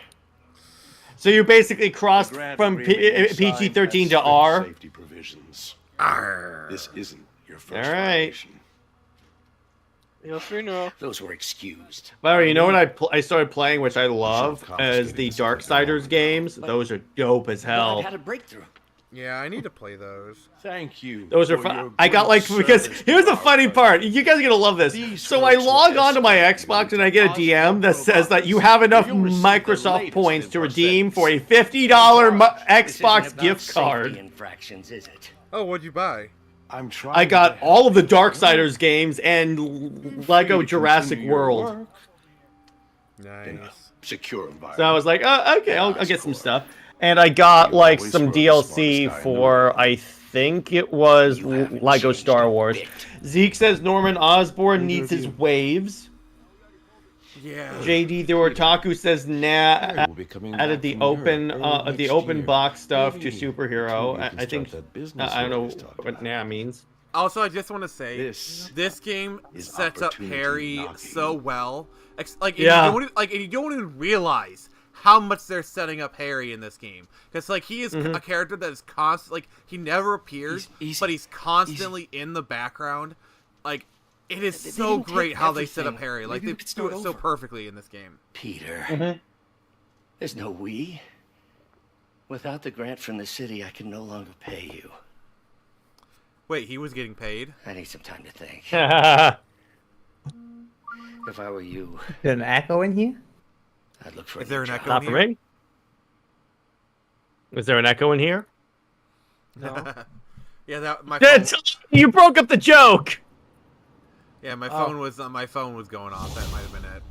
So you basically The crossed grant from agreement you signed PG-13 has to strict R. Safety provisions. Arr. This isn't your first All right. violation. Yes, we know. Those were excused. Larry, you know what I started playing, which I love, confiscated is the this equipment Darksiders long games. Those are dope as hell. I've had a breakthrough. Yeah, I need to play those. Thank you. Those are for fun. your I got great like because service here's to the our funny country. part. You guys are gonna love this. These So I folks log will on to my escort Xbox you and I get a to DM that says that you robots, have enough where you'll receive the Microsoft latest points in to redeem prosthetics. for a $50 This isn't Xbox about gift safety card. infractions, is it? Oh, what'd you buy? I'm trying. I got to all of the help. Darksiders games and You're Lego free to Jurassic continue your World. work in a Nice. secure environment. So I was like, oh, okay, I'll get some stuff. And I got You like always some were the DLC smartest guy I for, I think it was You haven't Lego changed Star a Wars. bit. Zeke says Norman Osborn needs his waves. Yeah. JD the Otaku says nah. We'll be coming Added back the from open Europe early the next open year. box stuff Maybe to superhero. we can I think start that business I don't know always talking what about. nah means. Also, I just want to say This game is sets up opportunity Harry knocking. so well. Like, Yeah. and you don't even realize how much they're setting up Harry in this game. Because like he is a character that is constant. Like he never appears, Easy. but he's constantly in the background. Like it is They so didn't great take how they set up everything. Harry. Like Maybe they we could do it start so over. perfectly in this game. Peter, there's no we. Without the grant from the city, I can no longer pay you. Wait, he was getting paid? I need some time to think. Is If I were you, Is there an echo in here? I'd look for Is a there new an job. echo? Not for me. Is there an echo in here? Yeah, that my phone, You broke up the joke. yeah, my phone was going off. That might have been it.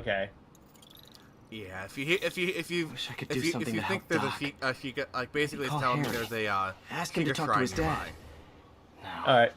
Okay. Yeah, if you Wish I could do if you something to think help there's Doc. a she like basically it's Call telling me Harry. there's a Ask him to secret talk to shrine his dad. nearby. All right.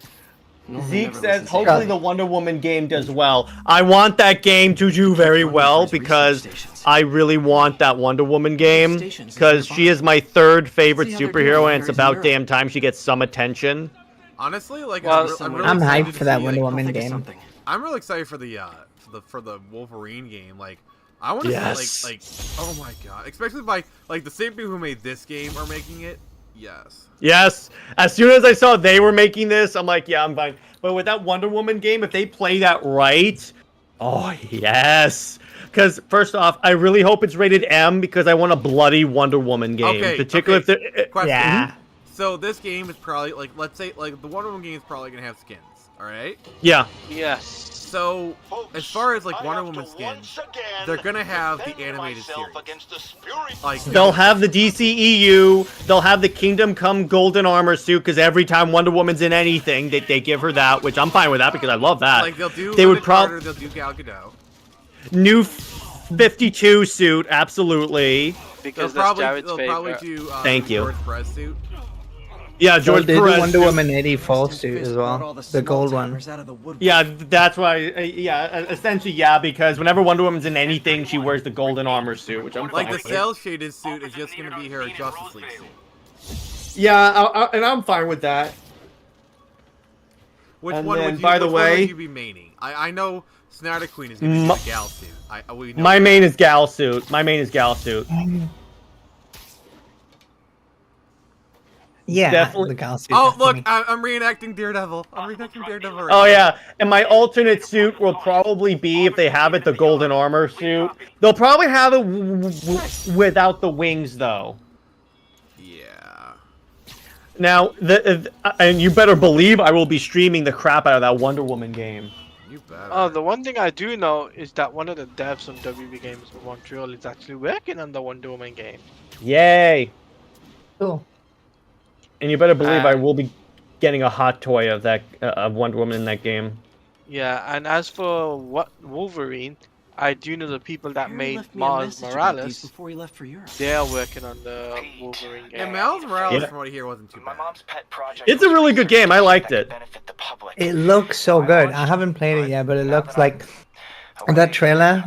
Norman Zeke never says, listens to hopefully him. the Wonder Woman game does well. I want that game to do very well because I really want that Wonder Woman game because she is my third favorite superhero and it's about damn time she gets some attention. Honestly, like Well, I'm really I'm excited hyped to for that see, Wonder like, Woman Think of game. something. I'm really excited for the Wolverine game. Like I want to Yes. see like oh my god, especially by like the same people who made this game are making it. Yes. Yes. As soon as I saw they were making this, I'm like, yeah, I'm fine. But with that Wonder Woman game, if they play that right, oh, yes. Because, first off, I really hope it's rated M because I want a bloody Wonder Woman game. Okay, Particularly okay. if they're... Question. Yeah. So this game is probably like let's say like the Wonder Woman game is probably gonna have skins. All right. Yeah. Yes. So as far as like I Wonder have to Woman skins, once again they're gonna have the defend animated myself series. against the spurious Like They'll have the DCEU. They'll have the Kingdom Come Golden Armor suit because every time Wonder Woman's in anything, they give her that, which I'm fine with that because I love that. like they'll do. They would Linda Carter, probably... they'll do Gal Gadot. New 52 suit, absolutely. Because They'll that's probably Jared's they'll favorite. probably do Thank you. George Perez suit. Yeah, So George they do Perez. Wonder suit. Woman 84 suit as well. The gold one. Out of the woodwork. Yeah, that's why. Yeah, essentially, yeah, because whenever Wonder Woman's in anything, she wears the golden armor suit, which I'm Like fine the with. cell shaded suit is just gonna be her Justice League suit. Yeah, and I'm fine with that. Which And one then, would you? by the which one way- would you be maining? I know Snyder Queen is gonna be the gal suit. We know My that. main is Gal suit. My main is Gal suit. Yeah, Definitely- the Galaxy. Oh look, I'm reenacting Daredevil. I'm reenacting Daredevil. Right Oh now. yeah, and my alternate suit will probably be, if they have it, the golden armor suit. They'll probably have it without the wings, though. Yeah. Now, and you better believe I will be streaming the crap out of that Wonder Woman game. You better. Oh, the one thing I do know is that one of the devs on WB Games in Montreal is actually working on the Wonder Woman game. Yay! Cool. And you better believe I will be getting a hot toy of that of Wonder Woman in that game. Yeah, and as for what Wolverine, I do know the people that Harry made left me a Miles message about these Morales. before he left for Europe. They are working on the Wolverine Yeah, game. Miles Morales, Yeah. from what I hear, wasn't too My bad. mom's pet project. It's a really good game. I liked it. Benefit the public. It looks so good. I haven't played it yet, but it looks like that trailer.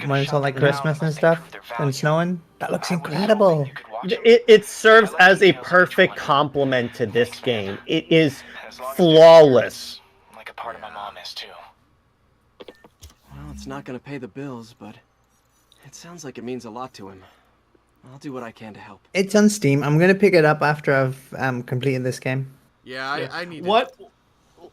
When it's all like Christmas and stuff and snowing. That looks incredible. It serves as a perfect complement to this game. It is flawless. Like a part of my mom is too. Well, it's not gonna pay the bills, but it sounds like it means a lot to him. I'll do what I can to help. It's on Steam. I'm gonna pick it up after I've completed this game. Yeah, I need what?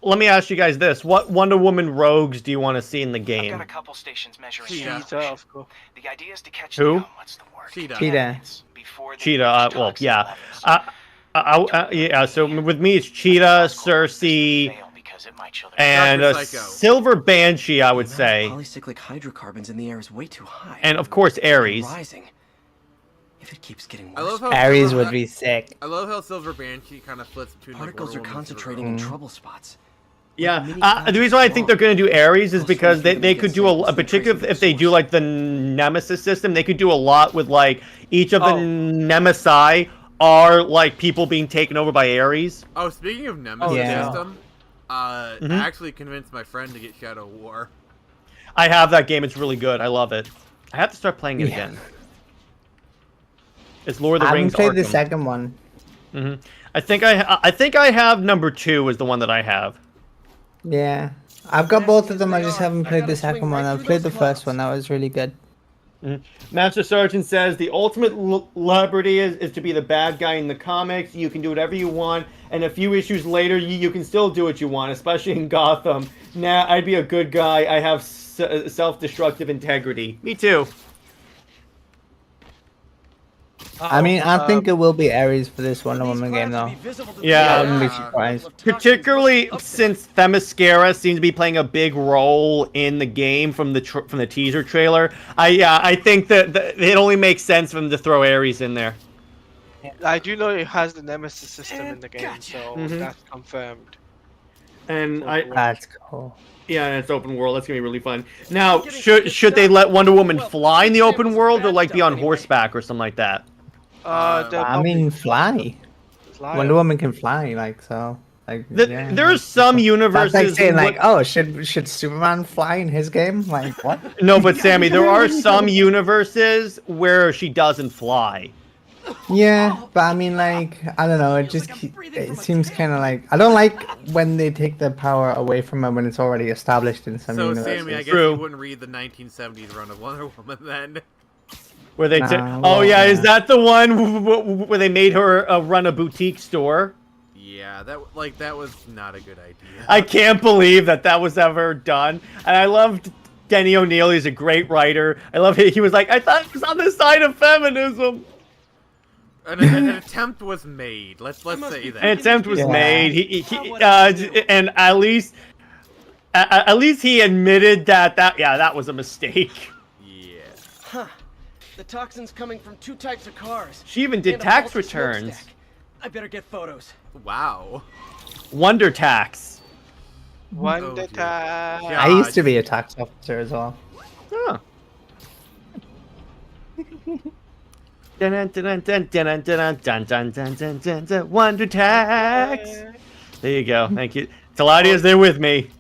Let me ask you guys this: what Wonder Woman rogues do you want to see in the I've game? got a couple stations measuring Cheetah. of course. The idea is to catch Who? what's the word? Cheetah. Before they Cheetah. reach Well, toxic yeah. levels. Yeah. So with me, it's Cheetah, Cersei, Fail because it might show their and Dr. Psycho. Silver Banshee. I would The amount say, of polycyclic hydrocarbons in the air is way too high. and of course And Ares. rising. If it keeps getting I worse, love how Ares Silver- would be sick. I love how Silver Banshee kind of flips between particles like, are Wonder Woman and concentrating in trouble spots. Yeah, Mini the reason why I think they're going to do Ares is I'll because swing through they them could and do get a samples particular from if they do source. like the Nemesis system, they could do a lot with like each of the Nemesi are like people being taken over by Ares. Oh, speaking of Nemesis yeah. system, I actually convinced my friend to get Shadow War. I have that game; it's really good. I love it. I have to start playing it again. It's Lord of the I haven't Rings. played the Arkham. second one. I think I have number 2 is the one that I have. Yeah, I've got both of them. I just haven't played the second one. I've played the first one. That was really good. Master Sergeant says the ultimate liberty is to be the bad guy in the comics. You can do whatever you want, and a few issues later, you can still do what you want, especially in Gotham. Nah, I'd be a good guy. I have self-destructive integrity. Me too. I mean, I think it will be Ares for this Wonder Woman game, though. Yeah, I wouldn't be surprised. particularly since Themyscira seems to be playing a big role in the game from the teaser trailer. I think that it only makes sense for them to throw Ares in there. I do know it has the Nemesis system in the game, so that's confirmed. And That's cool. yeah, it's open world. That's gonna be really fun. Now, should they let Wonder Woman fly in the open world or like be on horseback or something like that? I mean, fly. Wonder Woman can fly, like so. Like yeah. There's some universes. That's like saying, in like, what- oh, should Superman fly in his game? Like what? No, but Sammy, there are some universes where she doesn't fly. Yeah, but I mean, like, I don't know. It seems kind of like I don't like when they take the power away from her when it's already established in some So, universes. Sammy, I guess you wouldn't read the 1970s run of Wonder Woman then. Where they Nah, oh well, yeah, yeah. is that the one where they made her run a boutique store? Yeah, that was not a good idea. I can't believe that was ever done. And I loved Denny O'Neil. He's a great writer. I love it. He was like, I thought it was on the side of feminism. An attempt was made. Let's say that. An attempt was made. And at least he admitted that was a mistake. Yeah. Huh. The toxin's coming from 2 types of cars. She even did and a tax faulty returns. smokestack. I better get photos. Wow. Wonder tax. Wonder tax. I used to be a tax officer as well. Huh. Wonder tax. There you go. Thank you. Teladia's there with me.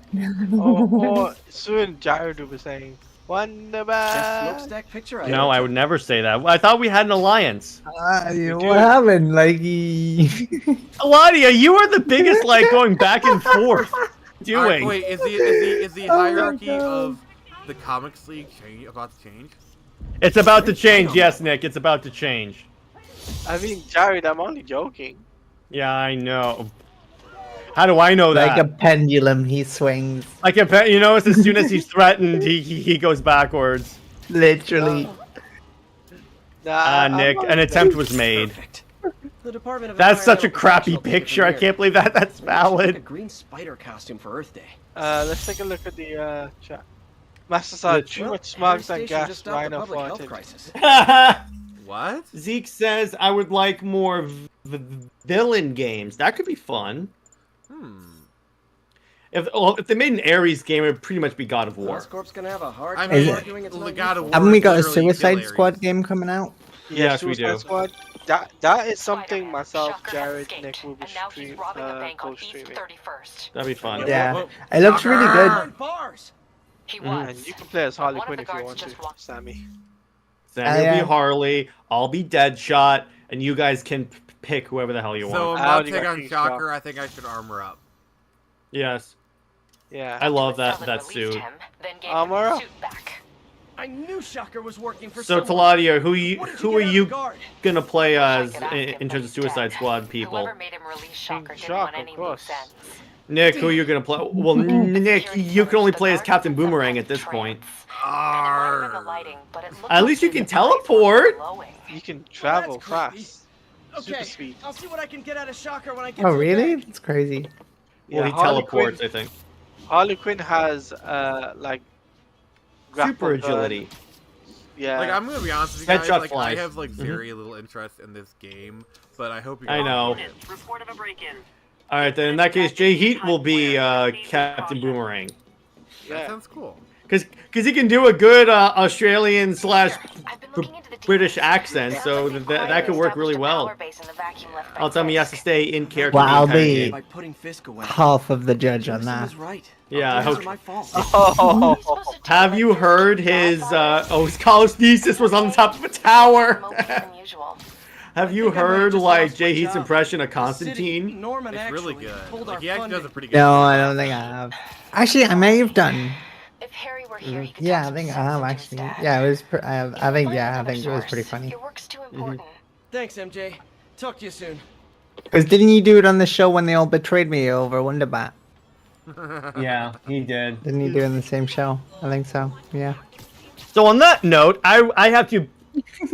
Soon Jared will be saying, Wonder Best Bag. smokestack picture No, I would never say that. I thought we had an alliance. What happened? Like, Eladia, you are the biggest, like, going back and forth doing. Wait, is the hierarchy of the Comics League about to change? It's about to change, yes, Nick. It's about to change. I mean, Jared, I'm only joking. Yeah, I know. How do I know that? like a pendulum, he swings. Like you know, as soon as he's threatened, he goes backwards. Literally. Nick, an attempt was made. The Department of That's such a Environmental crappy Protection will take it picture. from I here. can't believe that's Like a valid. green spider costume for Earth Day. Let's take a look at the chat. Master Sergeant, too much smugs and Station gas just stopped the rhino public health footage. crisis. What? Zeke says, I would like more villain games. That could be fun. If they made an Ares game, it would pretty much be God of War. Oscorp's gonna have a hard I time mean, arguing it's not God of useful. War Haven't we got a literally kill Suicide Ares. Squad game coming out? Yes, we Suicide do. Squad. That is something myself, Shocker has Jared, escaped, Nick will be and now he's robbing a bank on East co-streaming. 31st. That'd be fun. Yeah, it looks really good. Bars. He Mhm. was. And you can play as Harley One of Quinn the if you guards want to, just walked- Sammy. Sammy will yeah. be Harley, I'll be Deadshot, and you guys can pick whoever the hell you So want. I'm I about already to take got on King Shocker. I think I should armor up. Yes. Yeah. I love Until that Sullivan suit. released him, then gave him Armor his up. suit back. I knew Shocker was working for So someone. Taladia, What did you who are get out of you the guard? gonna play as Wish I could ask him, in but terms of he's Suicide dead. Squad people? Whoever made him release Shocker didn't Shock, want of any course. loose ends. Nick, who are you gonna play? Well, Nick, you can only play as Captain Boomerang at this point. At least you can teleport. You can Oh, travel that's creepy. fast. Super Okay, speed. I'll see what I can get out of Shocker when I get Oh, to the really? bank. That's crazy. Well, he Harley teleports, Quinn- I think. Harley Quinn has like Super grapple gun. agility. Yeah. Like, I'm gonna be honest with you guys. Headshot Like, flies. I have like very little interest in this game, but I hope you. I guys know. enjoy it. Report of a break-in. All right, then in that case, Jay Heat will be Captain Boomerang. That Yeah. sounds cool. Because he can do a good Australian / British accent, so that could work really well. I'll tell him he has to stay in character. Well, the I'll entire be game. By putting Fisk away. half of the judge on Jefferson that. was right. Yeah, I Those hope. are my fault. Oh. Have you heard his? His calisthesis was on the top of a tower. Have you heard like Jay Heat's impression of Constantine? Norman It's really actually good. pulled Like, our he actually does a funding. pretty good No, job. I don't think I have. Actually, I may have done. If Harry were here, he could Yeah, talk I think I some have sense into his actually. dad. Yeah, it was. I think. Find Yeah, I another think it was pretty source. funny. Your work's too important. Thanks, MJ. Talk to you soon. Because didn't you do it on the show when they all betrayed me over Wonderbat? Yeah, he did. Didn't you do it in the same show? I think so. Yeah. So on that note, I have to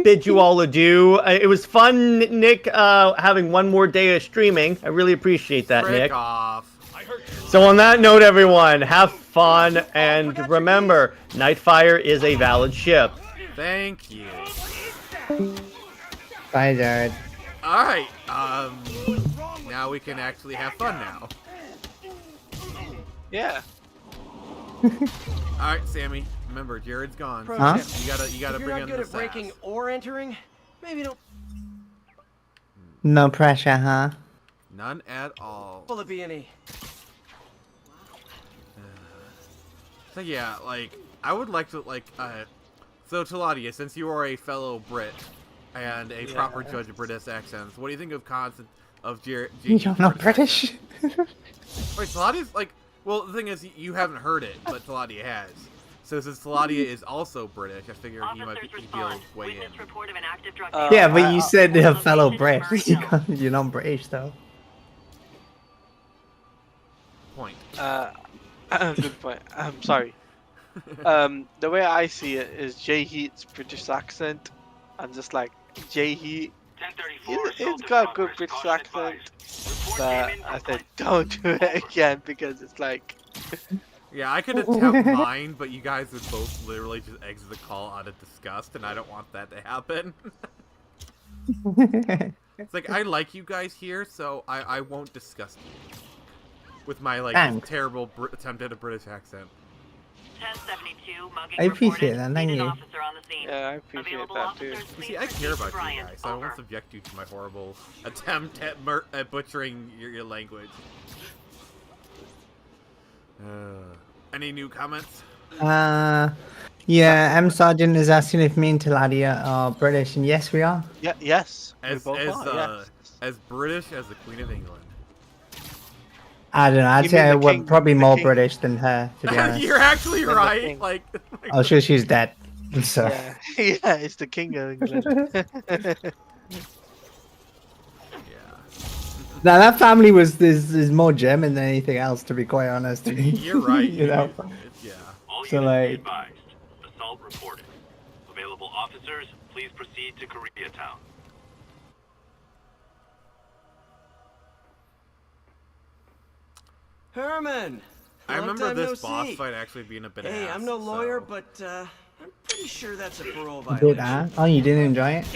bid you all adieu. It was fun, Nick, having one more day of streaming. I really appreciate that, Frick Nick. off. So on that note, everyone, have fun, and remember, Nightfire is a valid ship. Thank you. Bye, Jared. All right. Now we can actually have fun now. Yeah. All right, Sammy. Remember, Jared's gone. So Huh? You gotta If you're bring not in good the at breaking sass. or entering, maybe don't No pressure, huh? None at all. pull a B&E. So yeah, like I would like to so Taladia, since you are a fellow Brit and a proper judge of British accents, what do you think of Jared? You're not British. Wait, Taladia's like, well, the thing is, you haven't heard it, but Taladia has. So since Taladia is also British, I figure he might be able to weigh in. Witness report of an active drug Yeah, but you said a fellow Brit. You're not British, though. Point. Good point. I'm sorry. The way I see it is Jay Heat's British accent, and just like Jay Heat, he's got a good British accent, but I said don't do it again because it's like. Yeah, I could attempt mine, but you guys would both literally just exit the call out of disgust, and I don't want that to happen. It's like, I like you guys here, so I won't disgust you with my, like, Thanks. terrible attempt at a British accent. 1072, mugging I appreciate reported. that, thank Needed you. officer on the scene. Yeah, I appreciate Available that too. officers, You please see, I proceed care to about you Bryant. guys, so I Over. won't subject you to my horrible attempt at butchering your language. Any new comments? Yeah, M Sergeant is asking if me and Taladia are British, and yes, we are. Yeah, yes. We As both are, yes. as British as the Queen of England. I don't know. I'd You say mean the we're king- probably the more king. British than her, to be honest. You're actually And the right. king. Like, I'm sure she's dead. So. Yeah, yeah, it's the king of England. Now that family is more German than anything else, to be quite honest. You're right. You know. Yeah. All So, units like- be advised. Assault reported. Available officers, please proceed to Koreatown. Herman! I long remember time this no boss see. fight actually being a bit Hey, ass, I'm no lawyer, so- but I'm pretty sure that's a parole Did violation. Oh, you didn't enjoy it?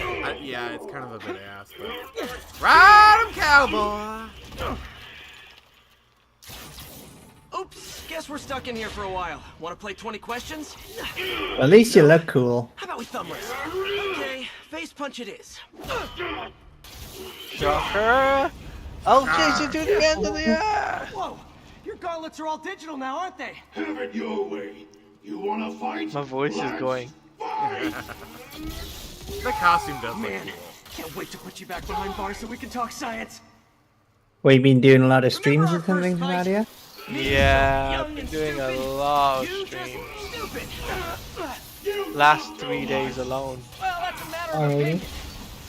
Yeah, it's kind of a bit ass, but... Ride 'em, cowboy! Oops, guess we're stuck in here for a while. Want to play 20 questions? Well, at least you look cool. How about we thumb race? Okay, face punch it is. Shocker! I'll chase you to the end of the earth! Whoa, your gauntlets are all digital now, aren't they? Have it your way. You wanna fight? My voice is going. The costume does look Man, cool. can't wait to put you back behind bars so we can talk science. Well, you been doing a lot of streams or something, Taladia? Yeah, I've been doing a lot of streams. Stupid. last 3 days alone. Well, that's a matter Oh, of really? opinion.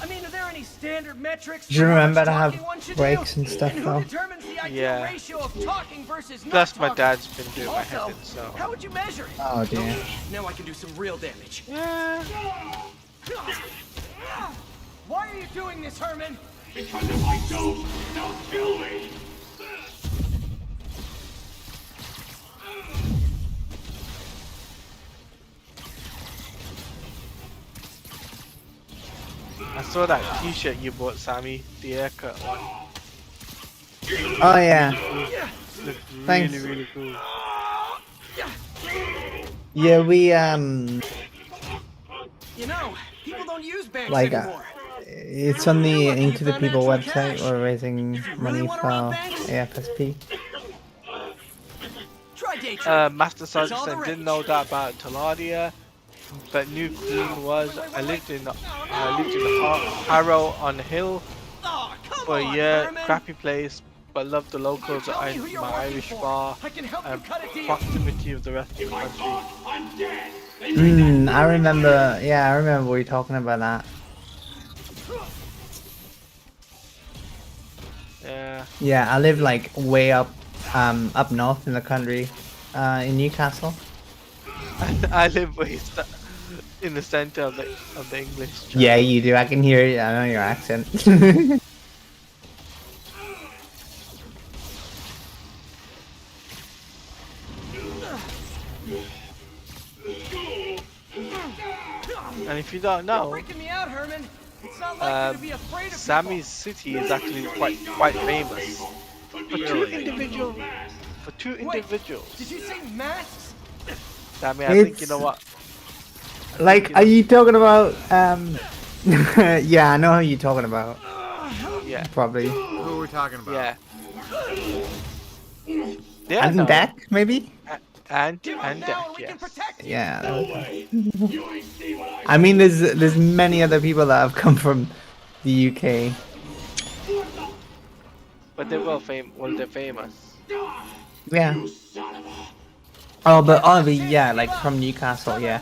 I mean, are there any standard metrics? Do you for how remember much to have talking one should breaks do? and stuff And though? who determines the ideal Yeah. ratio of talking versus not Plus, my talking? dad's been doing my Also, head in, so. how would you measure it? Oh dear. Okay, now I can do some real damage. Yeah. Why are you doing this, Herman? Because if I don't, they'll kill me. I saw that T-shirt you bought, Sammy, the haircut one. Oh yeah. Looked Thanks. really, really cool. Yeah, we You know, people don't use banks like anymore. it's on the Into the People website. We're raising money for AFSP. Try day trade. Master It's all Sergeant the said, didn't rage. know that about Taladia, but New Queen was. I lived in Harrow on Hill Oh, come for a on, year. Herman. Crappy place, but loved the locals Tell me and who you're my working Irish for. bar I can help and you cut a deal. proximity of the rest of the country. I'm dead. I remember. Yeah, I remember we were talking about that. Yeah. Yeah, I live like way up north in the country, in Newcastle. I live in the center of the English. Yeah, you do. I can hear you. I know your accent. And if you don't know, Freaking me out, Herman. It's not like you to be afraid of Sammy's city is actually quite famous for two individuals. Did you say masks? Sammy, I think you know what. Like, are you talking about? Yeah, I know who you're talking about. Yeah. Probably. Who are we talking about? Yeah. Yeah. And Deck, maybe. And Deck, yes. Yeah. I mean, there's many other people that have come from the UK. But they were they're famous. Yeah. Oh, but yeah, like from Newcastle, yeah.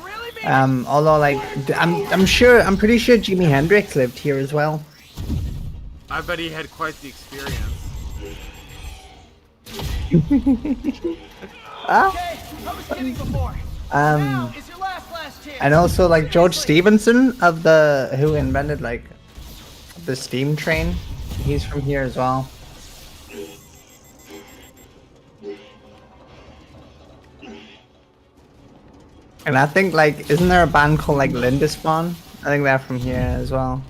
Although like I'm pretty sure Jimi Hendrix lived here as well. I bet he had quite the experience. Okay, I was kidding before. Now is your last chance. And also like George Stevenson of who invented like the steam train. He's from here as well. And I think like, isn't there a band called like Lindisfarne? I think they're from here as well.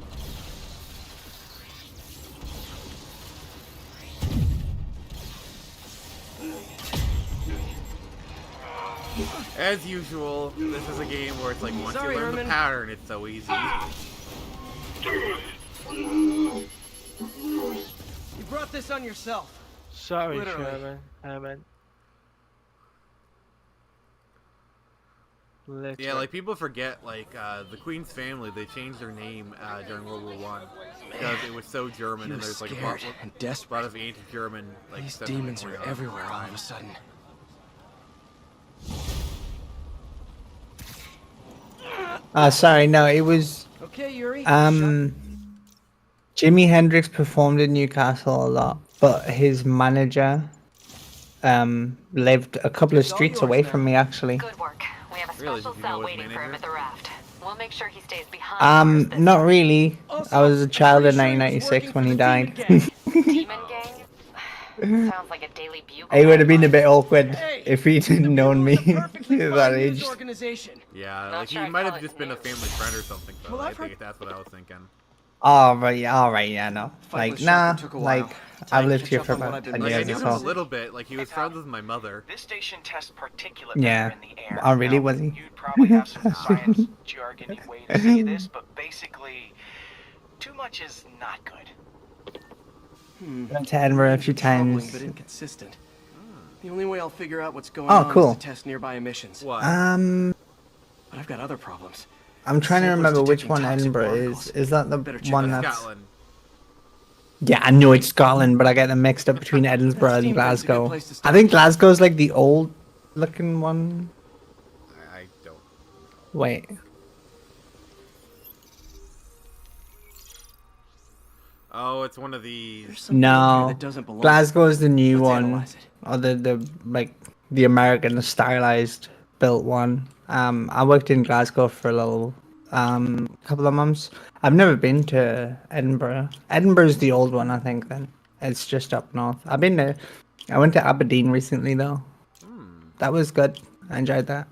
As usual, this is a game where it's like once Sorry, you learn Herman. the pattern, it's so easy. You brought this on yourself. Sorry, Literally. Herman. Yeah, like people forget, like the Queen's family, they changed their name during World War One because it was so German, He and was there's like a scared lot, and a desperate. lot of anti-German like These stuff demons going are on. everywhere all of a sudden. Sorry, no, it was Okay, Yuri. Jimi Hendrix performed in Newcastle a lot, but his manager lived a couple of streets away from me actually. Good work. We have a Really? special Did you know cell his waiting for him manager? at the raft. We'll make sure he stays behind. Not really. I was a child in 1996 when he died. Demon gang? Sounds like a Daily Bugle. It would have been a bit awkward if he didn't known me at that age. Organization. Yeah, Not like sure he I'd might call have it just been a new. family friend or something. Though. Well, I I've think that's what I was thinking. All right, yeah, no. Fight Like, with nah, Shepard took a while. like, Time I've to lived catch here up for on what about I've been 10 Like I years knew or him a so. little bit. Like he was friends with my mother. This station tests particulate Yeah. matter in the air. Oh, really? Now, Was he? You'd probably have some science jargon way to say this, but basically, too much is not good. Went to Edinburgh a few Troubling times. but inconsistent. The only way I'll figure out what's going Oh, on cool. is to test nearby emissions. What? But I've got other problems. I'm trying to Samples remember which detecting one toxic Edinburgh particles. is. Is that the Better check one it out. that's... Scotland. Yeah, I know it's Scotland, but I get them mixed up between Edinburgh and Steam Vent's a good Glasgow. place to I start. think Glasgow's like the old looking one. I don't. Wait, Oh, it's one of these. There's something in here No, that doesn't belong. Glasgow is the new Let's one, analyze it. or the like the American, the stylized built one. I worked in Glasgow for a little couple of months. I've never been to Edinburgh. Edinburgh's the old one, I think. Then it's just up north. I went to Aberdeen recently though. That was good. I enjoyed that.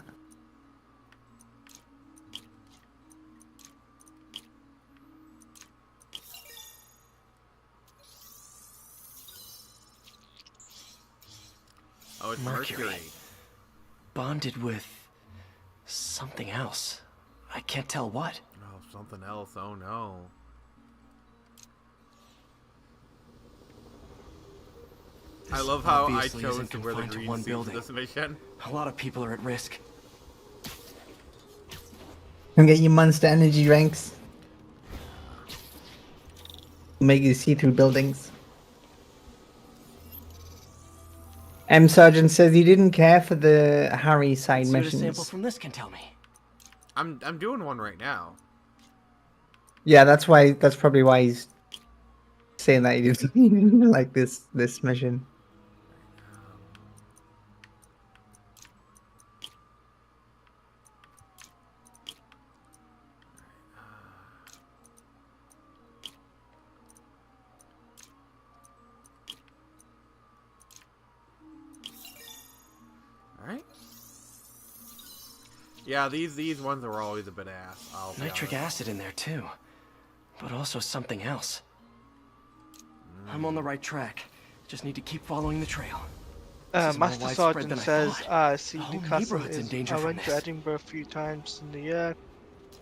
Oh, it's Mercury. Mercury. Bonded with something else. I can't tell what. Oh, something else. Oh no. I love how I obviously chose isn't to wear the confined to green one suit building. for this mission. A lot of people are at risk. And get your Monster Energy ranks. Make you see through buildings. M Sergeant says he didn't care for the Harry side See what a sample missions. from this can tell me. I'm doing one right now. Yeah, that's probably why he's saying that he didn't like this mission. Alright. Yeah, these ones are always a bit ass. I'll be Nitric honest. acid in there too. But also something else. I'm on the right track. Just need to keep following the trail. This is more Master widespread Sergeant than I says, thought. see, The whole Newcastle neighborhood's in is, danger I from went to this. Edinburgh a few times in the year.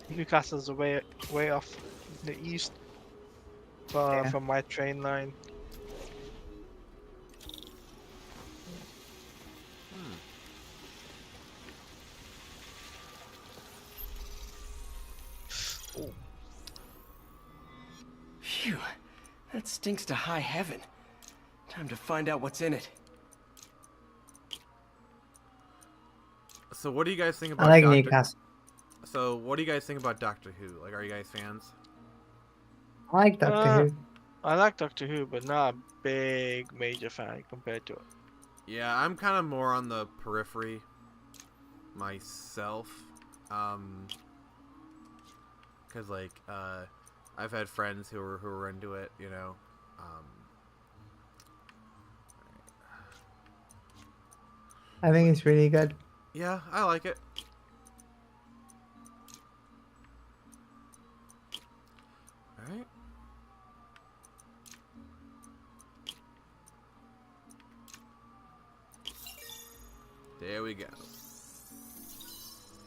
Newcastle's way off in the east from my train line. Phew. That stinks to high heaven. Time to find out what's in it. So what do you guys think I about like Doctor... Newcastle. So what do you guys think about Doctor Who? Like, are you guys fans? I like Doctor Who. I like Doctor Who, but not a big major fan compared to it. Yeah, I'm kind of more on the periphery myself. Cause like I've had friends who were into it, you know. I think it's really good. Yeah, I like it. All right. There we go.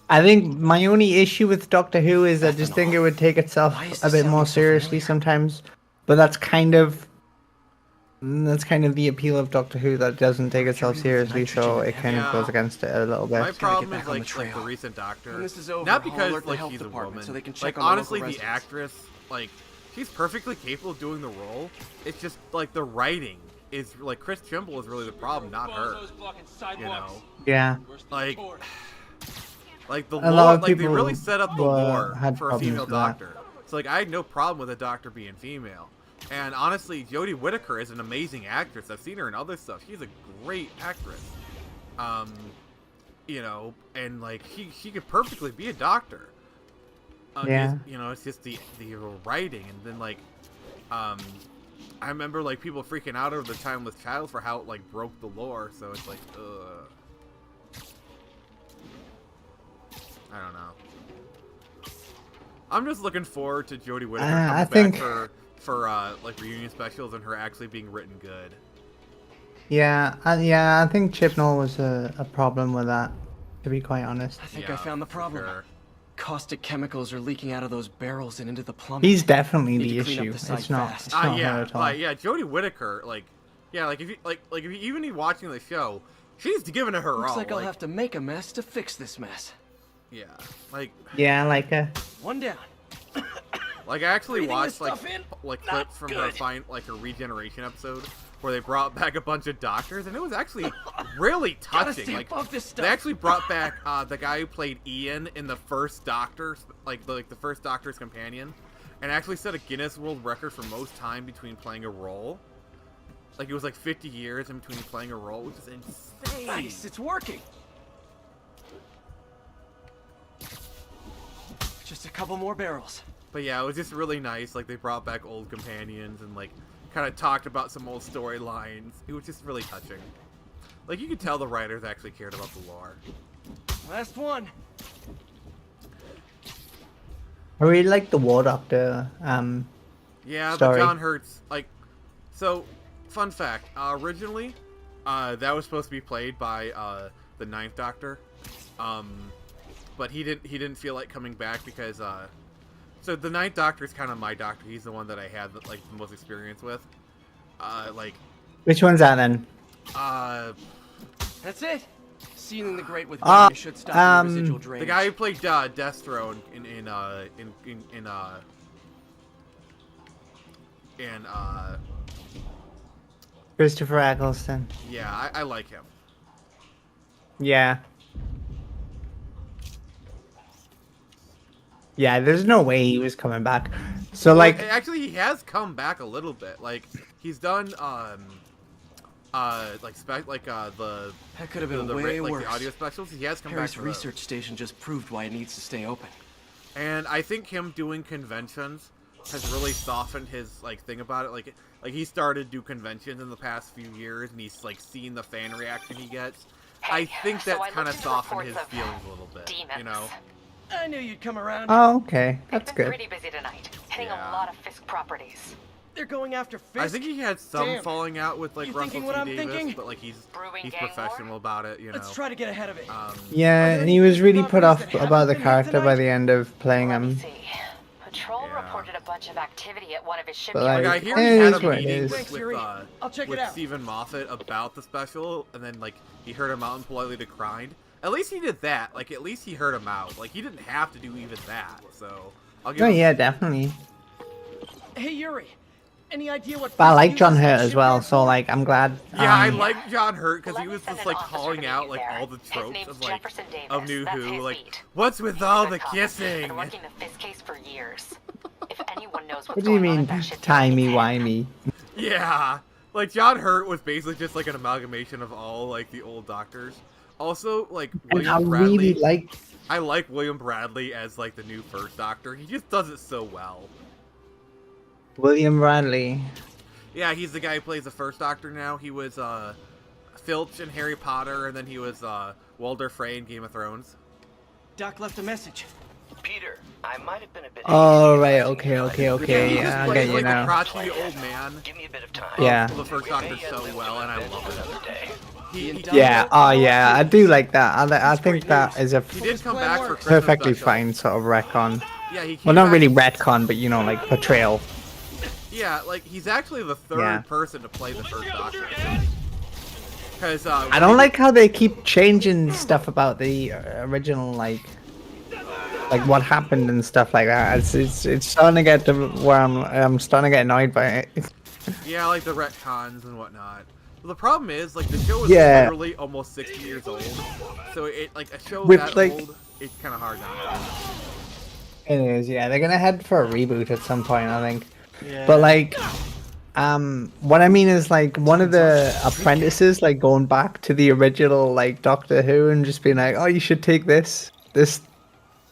I think my only issue with Doctor Who is I just think it would take itself a bit more seriously sometimes. But that's kind of the appeal of Doctor Who, that it doesn't take itself seriously, so it kind of goes against it a little bit. My problem is like the recent Doctor. When this is over, Not I'll because alert the like health she's a department woman. so they can check Like on the local honestly, the residents. actress, like she's perfectly capable of doing the role. It's just like the writing is like Chris Trimble is really the problem, not her. You know. Yeah. Like the A lot lore, of like they people really set up the lore had for a problems female with that. doctor. So like I had no problem with a doctor being female. And honestly, Jodie Whittaker is an amazing actress. I've seen her in other stuff. She's a great actress. You know, and like she could perfectly be a doctor. Yeah. Just, you know, it's just the writing, and then like, I remember like people freaking out over the Timeless Child for how it like broke the lore. So it's like, ugh. I don't know. I'm just looking forward to Jodie Whittaker coming back for like reunion specials and her actually being written good. Yeah, I think Chibnall was a problem with that, to be quite honest. I think I found the problem. Caustic chemicals are leaking out of those barrels and into the plumbing. He's definitely Need the to clean up issue. the site It's not. fast. It's not Yeah, her at all. like yeah, Jodie Whittaker, like yeah, like if you if you even be watching the show, she's giving it her Looks all. like I'll have to make a mess to fix this mess. Yeah, like Yeah, like One down. like I actually Breathing watched this stuff in? like Not clips from her good. her regeneration episode where they brought back a bunch of doctors, and it was actually really Gotta touching. stay Like above this they stuff. actually brought back the guy who played Ian in the first Doctor, like the first Doctor's companion, and actually set a Guinness World Record for most time between playing a role. Like, it was like 50 years in between playing a role, which is insane. Nice, it's working. Just a couple more barrels. But yeah, it was just really nice. Like, they brought back old companions and, like, kind of talked about some old storylines. It was just really touching. Like, you could tell the writers actually cared about the lore. Last one. I really like the War Doctor. Yeah, story. but John Hurt's like. So, fun fact. Originally, that was supposed to be played by the Ninth Doctor, but he didn't feel like coming back because so the Ninth Doctor is kind of my doctor. He's the one that I had like the most experience with. Like. Which one's that then? That's it. Sealing the grate with water should stop the residual drainage. The guy who played Destro in Christopher Eccleston. Yeah, I like him. Yeah. Yeah, there's no way he was coming back. So Well, like, actually, he has come back a little bit. Like he's done the that could have been way worse. The audio specials. He has come Harry's back. To those. research station just proved why it needs to stay open. And I think him doing conventions has really softened his like thing about it. Like he started to do conventions in the past few years, and he's like seen the fan reaction he gets. I think that kind of softened his feelings a little bit. You know. I knew you'd come around. oh, okay, that's Been good. pretty busy tonight, hitting Yeah. a lot of Fisk properties. They're going after Fisk. I think he had some Damn. falling out with like You Russell thinking T what I'm Davis, thinking? but like he's Brewing gang professional war? about it. You know. Let's try to get ahead of it. Yeah, and he was really put off about the character by the end of playing Let me him. see. Patrol reported a bunch of activity at one of his But, shipyards. like, I hear it he had is a what it meeting is. with, Thanks, Yuri. I'll check it with out. Stephen Moffat about the special, and then like he heard him out and politely declined. At least he did that. Like at least he heard him out. Like he didn't have to do even that. So I'll give Oh him. yeah, definitely. Hey Yuri, any idea what? But I Fisk like uses John that Hurt as well, shipyard so for? like I'm glad. Yeah, I like John Hurt because he was Send just an like officer to calling meet out you like there. all the His tropes name's of like Jefferson Davis. of New That's Who. his Like beat. what's with He's all a the cop. kissing? Been working the Fisk case for years. If anyone knows what's What do you going on mean, at that shipyard, timey it's him. wimey? Yeah, like John Hurt was basically just like an amalgamation of all like the old Doctors. Also, like And I William Bradley. really like. I like William Bradley as like the new First Doctor. He just does it so well. William Bradley. Yeah, he's the guy who plays the First Doctor now. He was Filch in Harry Potter, and then he was Walder Frey in Game of Thrones. Doc left a message. Peter, I might have been a bit. Oh right, okay, He yeah, just I plays get you like now. a crotchety old man. Give me a bit of time. Yeah. The First Doctor so well, and I love it. He Yeah, oh yeah, I do like that. I think that is a He did come back for Christmas perfectly special. fine sort of retcon. Yeah, he came Well, not back- really retcon, but you know, like portrayal. Yeah, like he's actually the third Yeah. person to play the First Doctor. Because I don't like how they keep changing stuff about the original, like what happened and stuff like that. It's starting to get to where I'm starting to get annoyed by it. Yeah, like the retcons and whatnot. Well, the problem is, like, the show is Yeah. literally almost 60 years old. So it, like, a show With, that like- old, it's kind of hard not to. It is, yeah. They're gonna head for a reboot at some point, I think. Yeah. But like, what I mean is like one of the apprentices like going back to the original like Doctor Who and just being like, oh, you should take this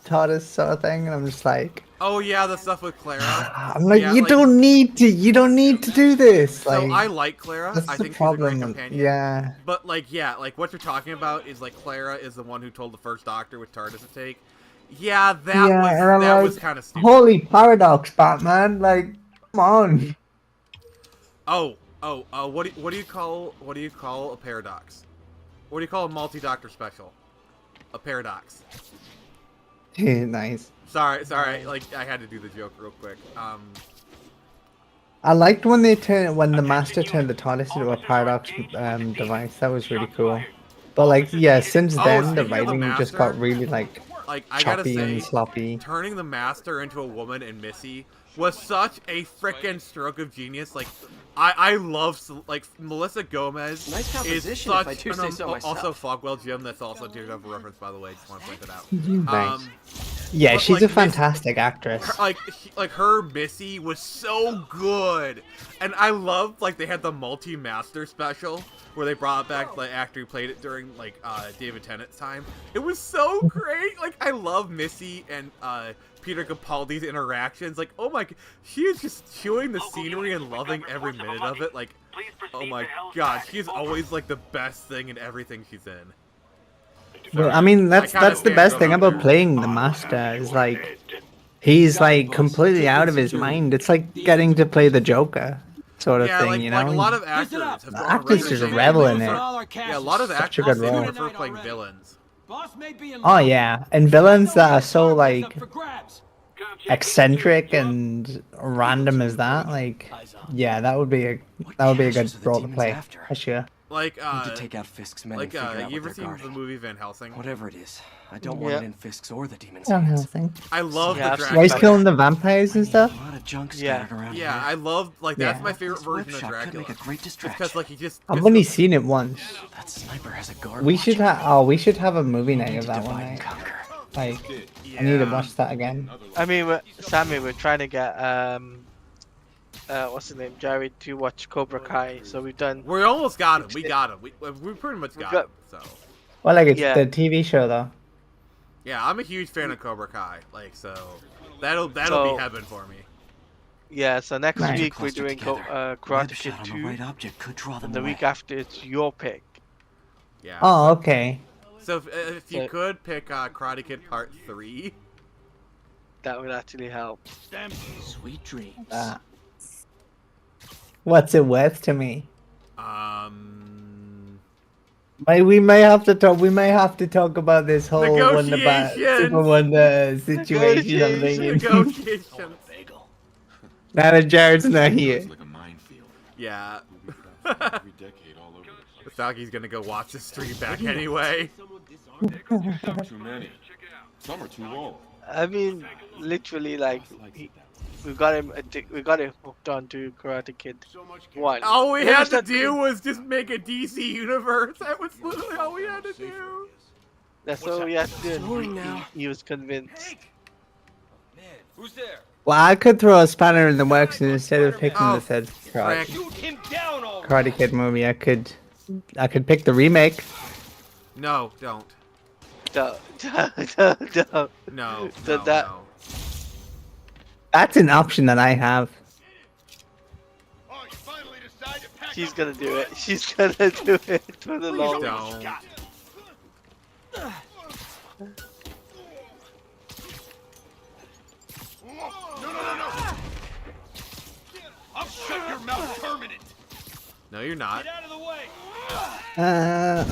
TARDIS sort of thing, and I'm just like, Oh, yeah, the stuff with Clara. I'm like, Yeah, you don't need to do this. So Like, I like Clara. that's I the think she's a great problem. companion. Yeah. But, like, yeah, like, what you're talking about is, like, Clara is the one who told the First Doctor which TARDIS to take. Yeah, and I'm that like, was kind of stupid. holy paradox, Batman! Like, come on. What do you call a paradox? What do you call a multi-doctor special? A paradox. Nice. Sorry, like I had to do the joke real quick. I liked when the Master turned the TARDIS into a paradox device. That was really cool. But like, yeah, since then the speaking of the writing just Master, got really like I gotta choppy say, and sloppy. turning the Master into a woman in Missy was such a frickin' stroke of genius. Like, I love like Melissa Gomez Nice is composition, such if I do say so myself. also Fogwell Jim. That's also a Daredevil reference, by the way. Just want to point that out. Nice. Yeah, But, she's like, a fantastic actress. Her Missy was so good, and I loved like they had the multi-master special where they brought back the actor who played it during like David Tennant's time. It was so great. Like I love Missy and Peter Capaldi's interactions. Like oh my, she is just chewing the scenery and loving every minute of it. Like oh my god, she's always like the best thing in everything she's in. Well, I mean, that's the best thing about playing the Master is like he's like completely out of his mind. It's like getting to play the Joker sort of thing, you know. Like a lot of actors have The actors just revel in it. Yeah, a lot of Such a actors good role. prefer playing villains. Oh yeah, and villains that are so like eccentric and random as that, like yeah, that would be a good role to play for sure. Like Need to take out Fisk's men and figure out you what ever they're seen guarding. the movie Van Helsing? Whatever it is, I don't want it in Fisk's or the demon's Van hands. Helsing. I love the Dracula. Why he's killing the vampires and stuff? A lot of junk scattered around Yeah, here. I love like that's Yeah. my favorite version of Could Dracula. make a great distraction. Because like he just I've only seen it once. That sniper has a guard. We should have a movie night of that one divide and night. conquer. Like I need to watch that again. I mean, Sammy, we're trying to get what's his name, Jared, to watch Cobra Kai. So we've done. We almost got him. We got him. We pretty much got him. So. Well, like it's Yeah. the TV show though. Yeah, I'm a huge fan of Cobra Kai. Like so, that'll So- be heaven for me. Yeah, so next Nice. week we're doing Karate Kid shot on the 2. right object could draw them And the away. week after it's your pick. Yeah. Oh, okay. So if you So- could pick Karate Kid Part 3. That would actually help. Sweet dreams. What's it worth to me? Um. We may have to talk. We may have to talk about this whole Wonder Negotiations. Super Wonder situation. I'm thinking. Negotiations. Now that Jared's not here. Yeah. Saki's gonna go watch the stream back anyway. Too many. Some are too old. I mean, literally, like, we got him hooked on to Karate Kid 1. All we Maybe had to start do doing- was just make a DC universe. That was literally all we had to do. That's all we had to do. and Boring now. He was convinced. Who's there? Well, I could throw a spanner in the works, and instead of picking Oh, the third frick. Shoot him down already. Karate Kid movie, I could pick the remake. No, don't. No. No. So no, that- no. That's an option that I have. She's gonna do it. She's gonna do it for the Please long don't. I'll shut your mouth permanent. No, you're not. Get out of the way.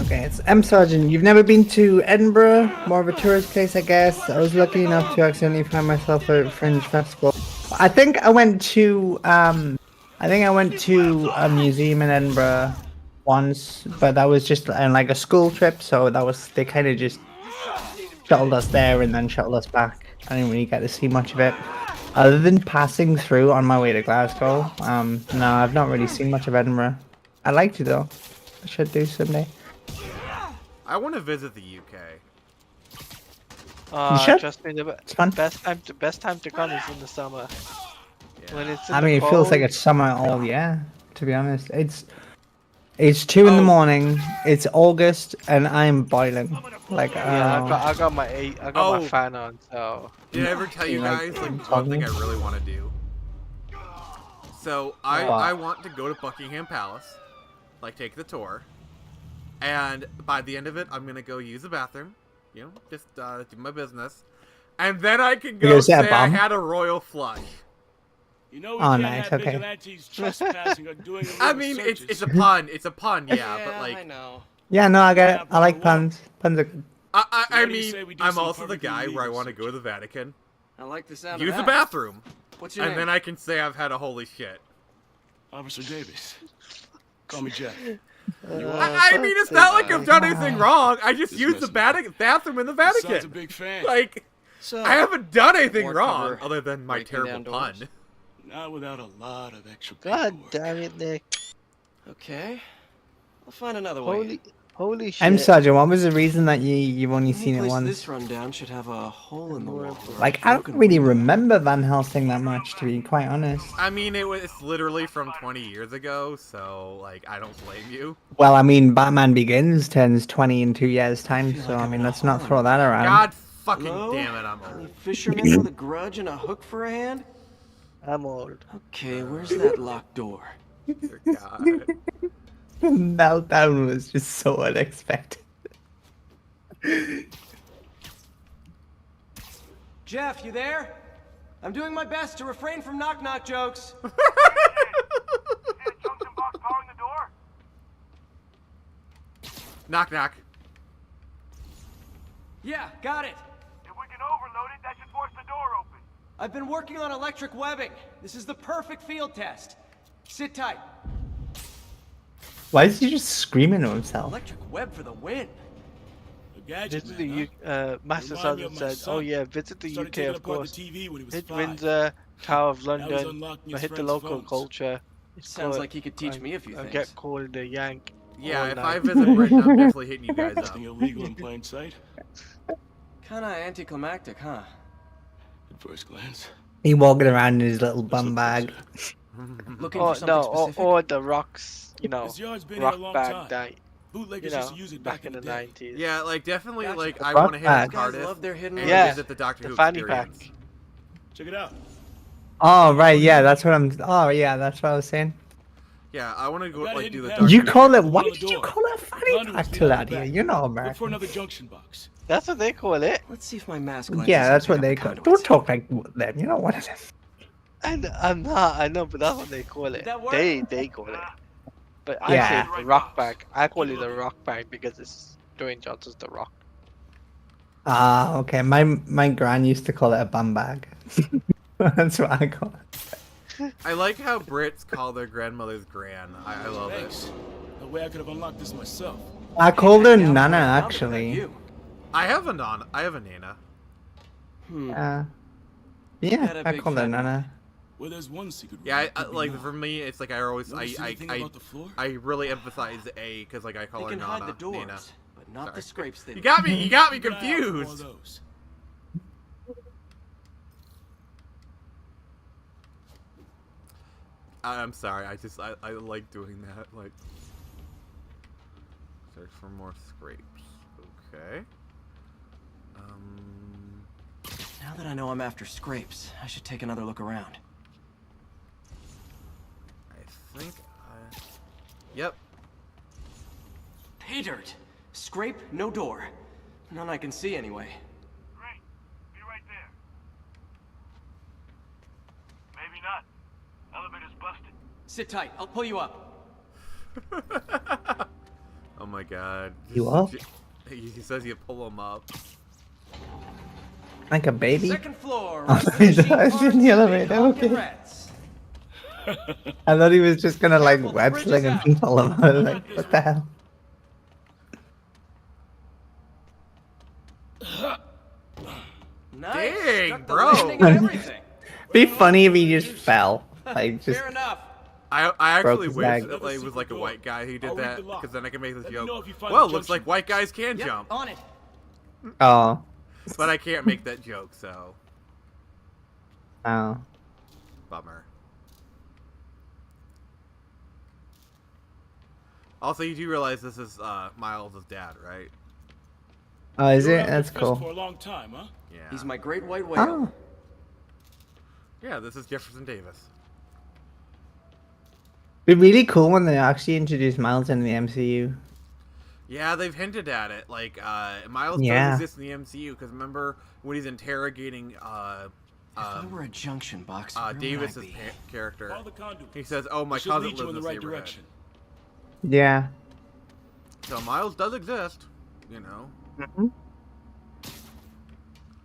Okay, it's M Sergeant. You've never been to Edinburgh? More of a tourist place, I guess. I was lucky enough to accidentally find myself at a Fringe Festival. I think I went to a museum in Edinburgh once, but that was just on like a school trip, so they kind of just shuttled us there and then shuttled us back. I didn't really get to see much of it. Other than passing through on my way to Glasgow, no, I've not really seen much of Edinburgh. I'd like to though. I should do someday. I want to visit the UK. You should. Trust me, the It's fun. best time to come is in the summer. When it's in I the mean, it feels like cold. it's summer all year. To be honest, it's 2 in the morning. It's August, and I'm boiling. Like, Yeah, I got my Oh. fan on, so. Did I ever tell you guys like one thing I really want to do? So What? I want to go to Buckingham Palace, like take the tour, and by the end of it, I'm gonna go use the bathroom, you know, just do my business, and then I can go gonna say a say I bomb? had a royal flush. You know we Oh, can't nice, have okay. vigilantes trespassing or doing illegal I mean, it's searches. a pun, yeah, Yeah, but I like, know. yeah, no, I get it. I like puns. Puns are good. I Why do you say mean, we do I'm some also the perfectly guy where I legal want to go to the Vatican, I like the sound use of the that. bathroom, What's your and name? then I can say I've had a holy shit. Officer Davis. Call me Jeff. I mean, it's not like I've done anything wrong. I just used the bathroom in the Son's a Vatican. big fan. Like, So, I haven't done anything More wrong cover, other than my breaking terrible down doors. pun. Not without a lot of extra God paperwork. damn it, Nick. okay. I'll find another way. Holy shit. I'm Sergeant. What was the reason that you've only Any seen it place once? this rundown should have a hole in the wall. Like, I don't really remember Van Helsing that much, to be quite honest. I mean, it's literally from 20 years ago, so, like, I don't blame you. Well, I mean, Batman Begins turns 20 in 2 years' time, so I mean, let's not throw that around. God fucking Hello? damn it, I'm Any old. fisherman with a grudge and a hook for a hand? I'm old. Okay, where's that locked door? Dear God. The meltdown was just so unexpected. Jeff, you there? I'm doing my best to refrain from knock-knock jokes. Knock, knock. Yeah, got it. If we can overload it, that should force the door open. I've been working on electric webbing. This is the perfect field test. Sit tight. Why is he just screaming to himself? Electric web for the win. Visit the Master Sergeant said, "Oh yeah, visit the UK, of course. Hit Windsor, Tower of London, or hit the local culture. Sounds like he could teach me a few and things. get called a Yank." Yeah, all if night. I visit Britain, I'm definitely hitting you guys up. Something illegal in plain sight. Kinda anticlimactic, huh? At first glance. He walking around in his little bum bag. Looking Or for something no, specific? or the rocks, you know, This yard's been here a rock long bag time. that, Bootleggers you used know, to use it back in the day. 90s. Yeah, like, definitely, Gotcha. like, The I rock want to hit bag. Guys Cardiff love their hidden and Yeah, visit the Doctor the Who fanny experience. pack. Check it out. Oh, right, yeah, that's what I'm... Oh, yeah, that's what I was saying. Yeah, I want to go, Got a like, hidden do the path. Doctor You Who call it... experience. Why on the did you door. call it a fanny Laundry pack must be to out that the here? back. You know Look for American. another junction box. That's what they call it. Let's see if my mask lens Yeah, is that's gonna what pick they up call... the Don't conduits. talk like them, you know what it is. And I'm not, I know, but that's what they call it. Did that work? They call it. But I Yeah. say the rock bag. I call it the rock bag because it's Dwayne Johnson's The Rock. Ah, okay. My gran used to call it a bum bag. That's what I call it. I like how Brits call their grandmother's gran. I love it. Thanks. No way I could have unlocked this myself. I called her Down Nana, right now, but actually. you. I have a Nana. Hmm. Yeah, Had a I big called her fat Nana. Well, there's one secret room. Yeah, that could be like, known. for me, it's like I always, Notice anything about the floor? I really emphasize the A, because, like, I call They her can Nana. hide the doors, Nana. but not Sorry. the scrapes they You got me Keep an eye out for confused! those. I'm sorry, I like doing that, like... Search for more scrapes. Okay. Now that I know I'm after scrapes, I should take another look around. I think I... Yep. Pay dirt! Scrape, no door. None I can see anyway. Great. Be right there. Maybe not. Elevator's busted. Sit tight, I'll pull you up. Oh my god. You up? He says you pull him up. Like a baby? Second floor. Oh, he's in the elevator, okay. I thought he was just gonna like web sling and people him. Like, what the hell? Nice. Dang, Struck the bro. landing and everything. Be funny if he just fell. Like just Fair enough. I broke actually his wish leg. that like, it was like a white guy who did I'll read that, the lock. because then I can make this Let me know joke. if you find Well, the looks like junction. white guys can Yep, jump. on it. oh. But I can't make that joke, so... Oh. Bummer. Also, you do realize this is Miles' dad, right? Oh, is You were it? out That's with Fisk cool. For a long time, huh? Yeah. He's my great white whale. Oh. Yeah, this is Jefferson Davis. It'd be really cool when they actually introduce Miles in the MCU. Yeah, they've hinted at it. Like, Miles Yeah. does exist in the MCU, because remember when he's interrogating, If there were a junction box, where would I Davis's be? character. Follow the conduit. He says, oh, my It should cousin lead you lives in in the right neighborhood. direction. Yeah. So Miles does exist, you know.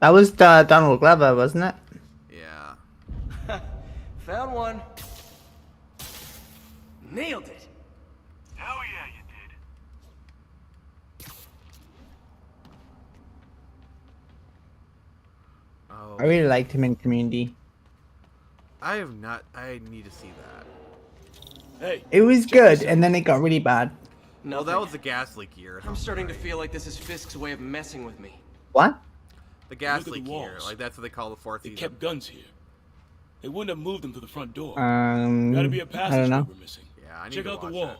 That was Donald Glover, wasn't it? Yeah. Found one. Nailed it. Hell yeah, you did. Oh, I really liked him in Community. I have not. I need to see that. Hey. It was check good, this out. and then it got really bad. Well, that was the gas leak year. I'm starting to feel like this is Fisk's way of messing with me. What? The gas Look at the leak year. walls. Like, that's what they call the fourth They season. kept guns here. They wouldn't have moved them to the front door. I Gotta be a don't passageway know. we're missing. Yeah, I need Check to out the watch wall. that.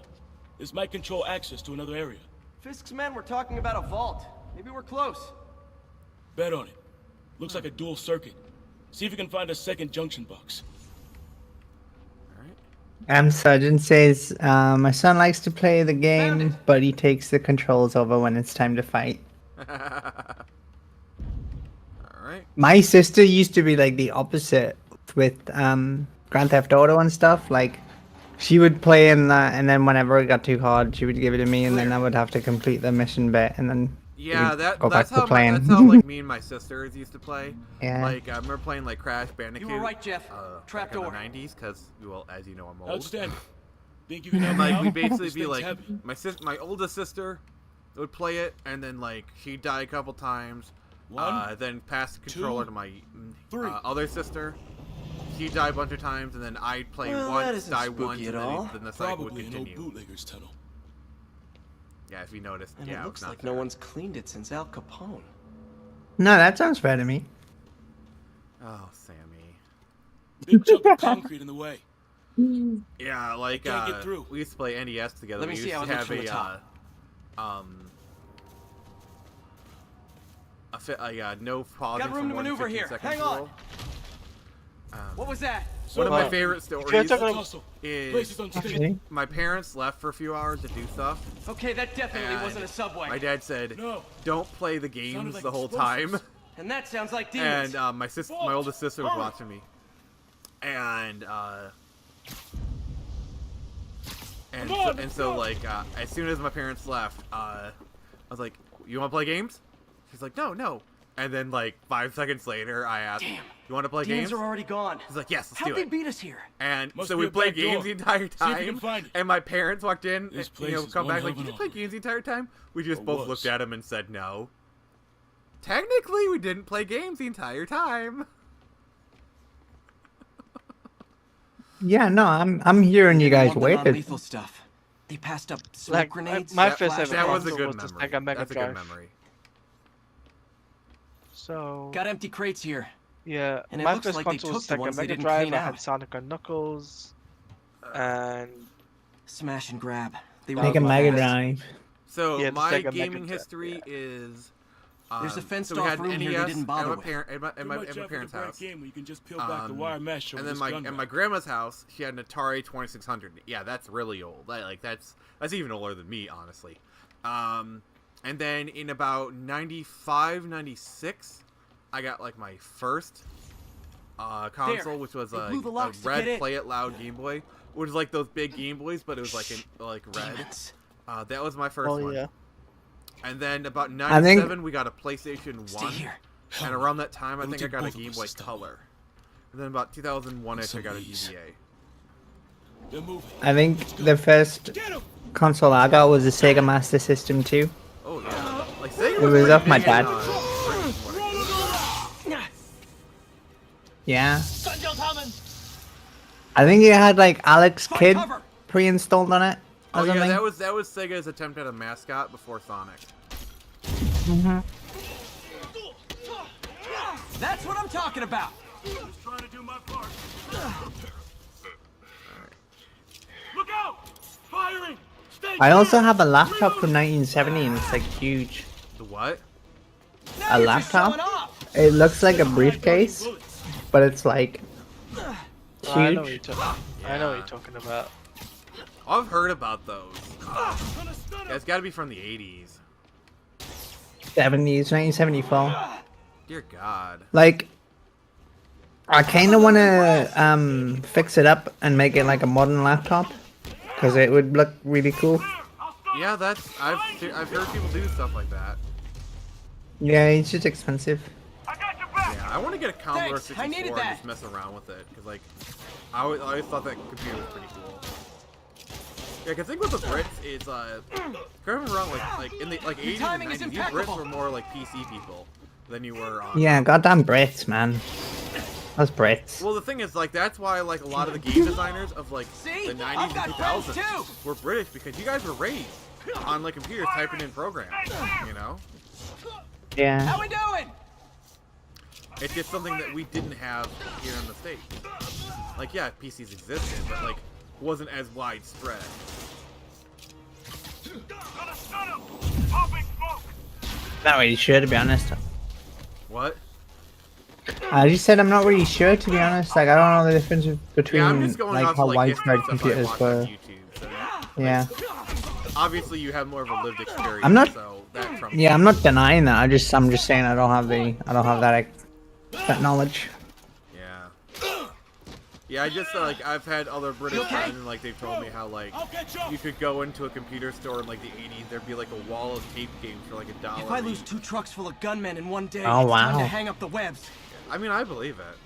This might control access to another area. Fisk's men were talking about a vault. Maybe we're close. Bet on it. Looks like a dual circuit. See if you can find a second junction box. Sergeant says, my son likes to play the game, but he takes the controls over when it's time to fight. Alright. My sister used to be like the opposite with Grand Theft Auto and stuff. Like, she would play in that, and then whenever it got too hard, she would give it to me, and then I would have to complete the mission bit, and then Yeah, go back that's to how playing. that's how like me and my sisters used to play. Yeah. Like I remember playing like Crash Bandicoot. You were right, Jeff. Back in the Trapdoor. 90s, because well, as you know, I'm old. Outstanding. Think you can help And me like out? we basically This be thing's like heavy. my oldest sister would play it, and then like she'd die a couple times. One, then pass the controller two, to my three. other sister. She'd die a bunch of times, and then I'd play Well, that once, isn't die spooky once, at and all. then the cycle would Probably an old continue. bootlegger's tunnel. Yeah, if you noticed. And Yeah, it looks not like no one's cleaned it since Al Capone. No, that sounds fair to me. Oh, Sammy. Big chunk of concrete in the way. Yeah, like can't get through. we used to play NES together. Let me we see used how to it looks have from the top. no pausing Got room for to more than maneuver 15 here. seconds Hang on. rule. What was that? One of my favorite stories Tussle. Place is is unstable. Actually, my parents left for a few hours to do stuff. Okay, that definitely And wasn't a subway. My dad said, No. "Don't play the games Sounded like the whole explosives. time." And that sounds like demons. And my oldest sister was watching me, and so like as soon as my parents left, I was like, "You want to play games?" She's like, "No." And then like 5 seconds later, I asked, Damn. "You want to play demons games?" are already gone. He's like, "Yes, let's How'd do they it." beat us here? And Must so be we a played back door. games the entire See if you time, can find it. and my parents walked in, This and, place is come one back hell like, of "Did an you play office." games the entire time?" We just Or both was. looked at him and said no. Technically, we didn't play games the entire time. yeah, no, I'm hearing you guys Want the waited. non-lethal stuff. They passed up smoke Like grenades. my That- first ever that was a console good was the memory. Sega Mega That's a Drive. good memory. So Got empty crates here. yeah, And it my looks first like they console was took the Sega ones they Mega didn't Drive. clean I had out. Sonic and Knuckles, and Smash and grab. They Make a were Mega fast. Drive. So Yeah, the my Sega Mega gaming Drive, history is. There's a fenced so we off had room NES here they didn't bother at with. my Too much effort parents' to break house. game where you can just peel back the wire mesh over And then this my gun and rack. my grandma's house, she had an Atari 2600. Yeah, that's really old. Like that's even older than me, honestly. And then in about 95, 96, I got like my first console, which was They a blew the locks to red get in. Play It Loud Game Boy, which was like those big Game Boys, but it was like red. Demons. That was my first one. yeah. And then about I think- 97, we got a PlayStation Stay 1. here. And around that time, I It'll think I take got a both of Game us Boy to stop Color. And then about 2001-ish, I got a Some GBA. They're moving. I think the first Get him! console I got was a Sega Master System 2. Oh, yeah. Like, Sega It was pretty off my big in, dad. Britain from what I Yeah. I think it had like Alex Find Kidd cover. pre-installed on it. Oh, Or yeah, something. that was Sega's attempt at a mascot before Sonic. That's what I'm talking about. Just trying to do my part. Look out! Firing! Stay I also clear! have a laptop from 1970 and it's like huge. The what? Now A you're just showing laptop? off. It looks like a briefcase, but it's like I know what you're huge. talking. I know what you're talking about. I've heard about those. Yeah, it's got to be from the 80s. 70s, 1974. Dear God. Like, I kind of want to fix it up and make it like a modern laptop because it would look really cool. Yeah, that's I've heard people do stuff like that. Yeah, it's just expensive. Yeah, I want to get a Commodore Thanks, I 64 needed and that. just mess around with it because like I always thought that computer was pretty cool. Yeah, cause think with the Brits is correct me if I'm wrong, like in the like 80s and timing is 90s, you impeccable. Brits were more like PC people than you were on. Yeah, goddamn Brits, man. Those Brits. Well, the thing is, like, that's why, like, a lot of the game designers of, like, See? the 90s I've and got friends, 2000s too. were British, because you guys were raised. on like computers typing in programs, you know? Yeah. How we doing? It's just something that we didn't have here in the States. Like, yeah, PCs existed, but like, wasn't as widespread. Not really sure, to be honest. What? I just said I'm not really sure, to be honest. Like, I don't know the difference between Yeah, I'm just going like off how like history widespread and stuff I computers watched on were. YouTube. So, Yeah. obviously, you have more of a lived experience. I'm not. So that trumps Yeah, I'm not denying that. I'm just saying I don't have that knowledge. Yeah. Yeah, I just like I've had other British friends and like they've told me how like you could go into a computer store in like the 80s, there'd be like a wall of tape games for like $1. If I lose 2 trucks full of gunmen in one day, Oh, it's time wow. to hang up the webs. I mean, I believe it.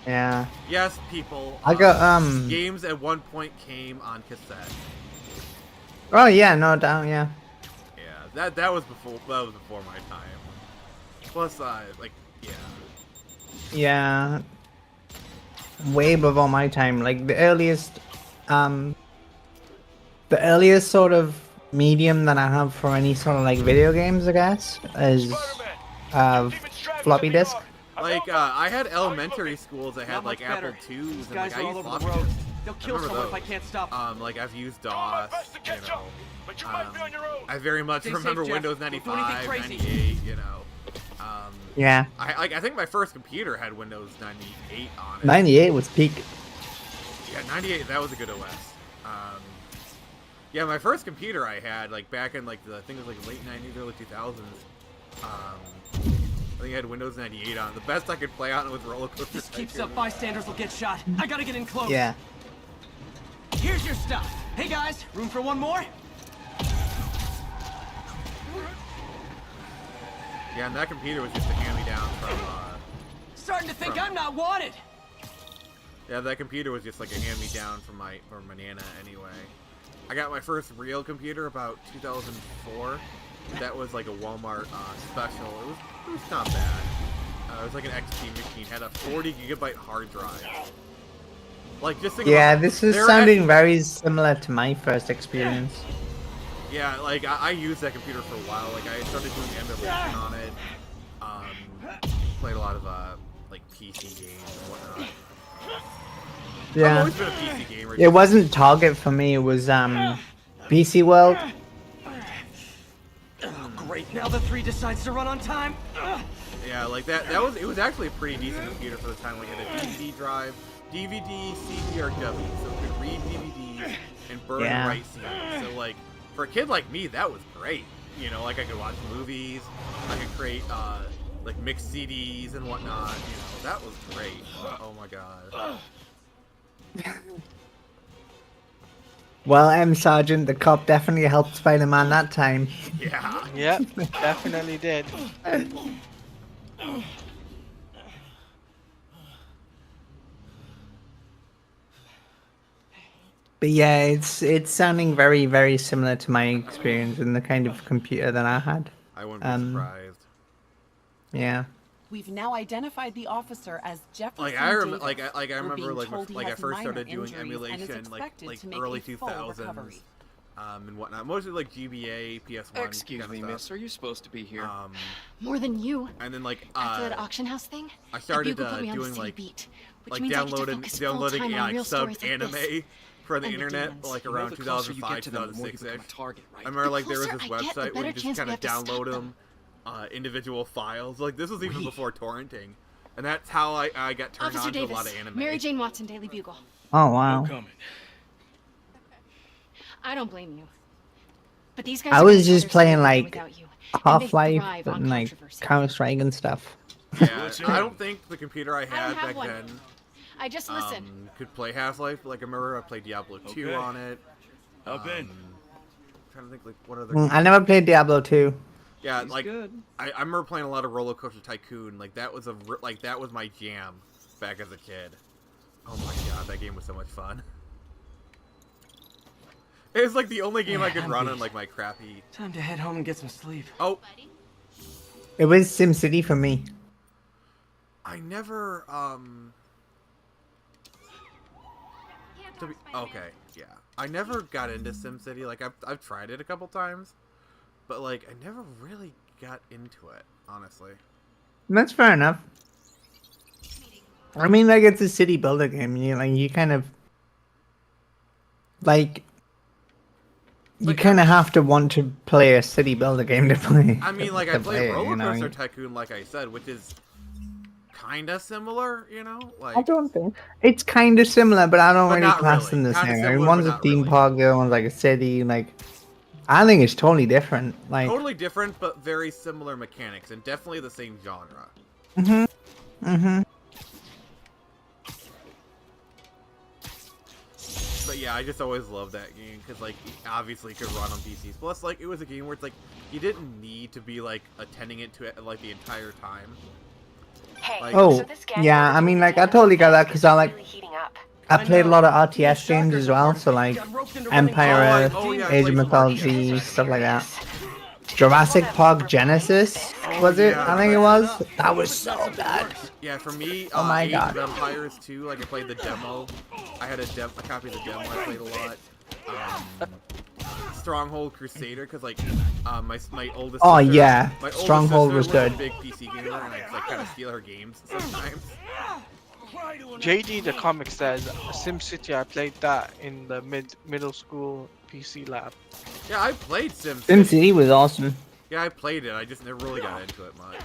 Yeah. Yes, people. I got games at one point came on cassette. Oh yeah, no doubt. Yeah. Yeah, that was before my time. Plus, like, yeah. Yeah. Way before my time. Like the earliest sort of medium that I have for any sort of like video games, I guess, is floppy disk. Like, I had elementary schools that had like Apple IIs, and like I used floppy disks. They'll kill someone if I can't stop them. Like I've used DOS, you know. I very much remember Windows 95, 98, you know. Yeah. I think my first computer had Windows 98 on it. 98 was peak. Yeah, 98, that was a good OS. Yeah, my first computer I had, like, back in, like, I think it was, like, late 90s, early 2000s, I think I had Windows 98 on it. The best I could play on it was Roller Coaster This keeps Tycoon. up, bystanders will get shot. I gotta get in close. Yeah. Here's your stuff. Hey, guys, room for one more? Yeah, and that computer was just a hand-me-down from, Starting to think I'm not wanted. yeah, that computer was just, like, a hand-me-down from my Nana anyway. I got my first real computer about 2004. That was like a Walmart special. It was not bad. It was like an XP machine. Had a 40 gigabyte hard drive. Like just think Yeah, about, this is sounding very similar to my first experience. Yeah, like I used that computer for a while. Like I started doing emulation on it. Played a lot of like PC games and whatnot. Yeah. I've always been a PC gamer. It wasn't Target for me. It was PC World. Oh, great. Now the 3 decides to run on time. Yeah, like it was actually a pretty decent computer for the time. Like it had a DVD drive, DVD, CD, or W, so it could read DVDs and burn and write CDs. So like for a kid like me, that was great. You know, like I could watch movies, I could create like mixed CDs and whatnot. You know, that was great. Oh my god. Well, M. Sergeant, the cop definitely helped Spider-Man that time. Yeah. Yep, definitely did. But yeah, it's sounding very, very similar to my experience in the kind of computer that I had. I wouldn't be surprised. Yeah. We've now identified the officer as Jefferson Like I remember, Davis. I We're remember being like told he like I has first minor started doing injuries and is emulation expected like to make early a full 2000s recovery. and whatnot. Mostly like GBA, PS1. Excuse me, miss. Are you supposed to be here? More than you. And then like After that auction house thing, I started the Bugle put me on the doing city like beat, which means I get to focus downloading full-time on like real sub stories like anime this. for the And the internet demons. like You know, around the closer you 2005, get to them, the more you 2006 become a target, right? I remember like The there was closer this I get, the website where better you just chance kind we of have to stop download them individual files. Like this was even before torrenting. And that's how I got turned Officer on to Davis, a lot of anime. Mary Jane Watson, Daily Bugle. Oh wow. No comment. I don't blame you. But these guys I are was gonna tell just their playing story like without you, and they Half-Life thrive on and like controversy. Counter-Strike and stuff. Yeah, I don't think the computer I had have back one. then I just listen. could play Half-Life. Like I remember I played Diablo 2 Okay. on it. Hop in. Trying to think like what other. I never played Diablo 2. Yeah, He's like good. I remember playing a lot of Roller Coaster Tycoon. Like that was that was my jam back as a kid. Oh my god, that game was so much fun. It was like the only game I could run on like my crappy. Time to head home and get some sleep. Oh, It was SimCity for me. I never okay, yeah. I never got into SimCity. Like I've tried it a couple times, but like I never really got into it, honestly. That's fair enough. I mean, like it's a city builder game. You kind of like you kind of have to want to play a city builder game to play. I mean, like to I played play it, Roller Coaster Tycoon, like I said, which is kind of similar, you know. Like I don't think it's kind of similar, but I don't But really not class really. them the Kinda same. I similar, mean, one's but a not theme really. park, the other one's like a city. Like, I think it's totally different. Like, totally different, but very similar mechanics, and definitely the same genre. But yeah, I just always loved that game because, like, obviously it could run on PCs. Plus, like, it was a game where it's like you didn't need to be like attending it to it like the entire time. Like, oh, yeah. I mean, like, I totally got that because I played a lot of RTS games as well. So like, Empire Earth, Age of Mythology, stuff like that. Jurassic Park Genesis, was it? I think it was. That was so bad. Yeah, for me, Oh my Age God. of Empires 2, like I played the demo. I had a copy of the demo. I played a lot. Stronghold Crusader, because like my oldest. Oh, sister, yeah. my oldest Stronghold sister was a good. big PC gamer, and I like kind of steal her games sometimes. JD the comic says SimCity. I played that in the middle school PC lab. Yeah, I played SimCity. SimCity was awesome. Yeah, I played it. I just never really got into it much.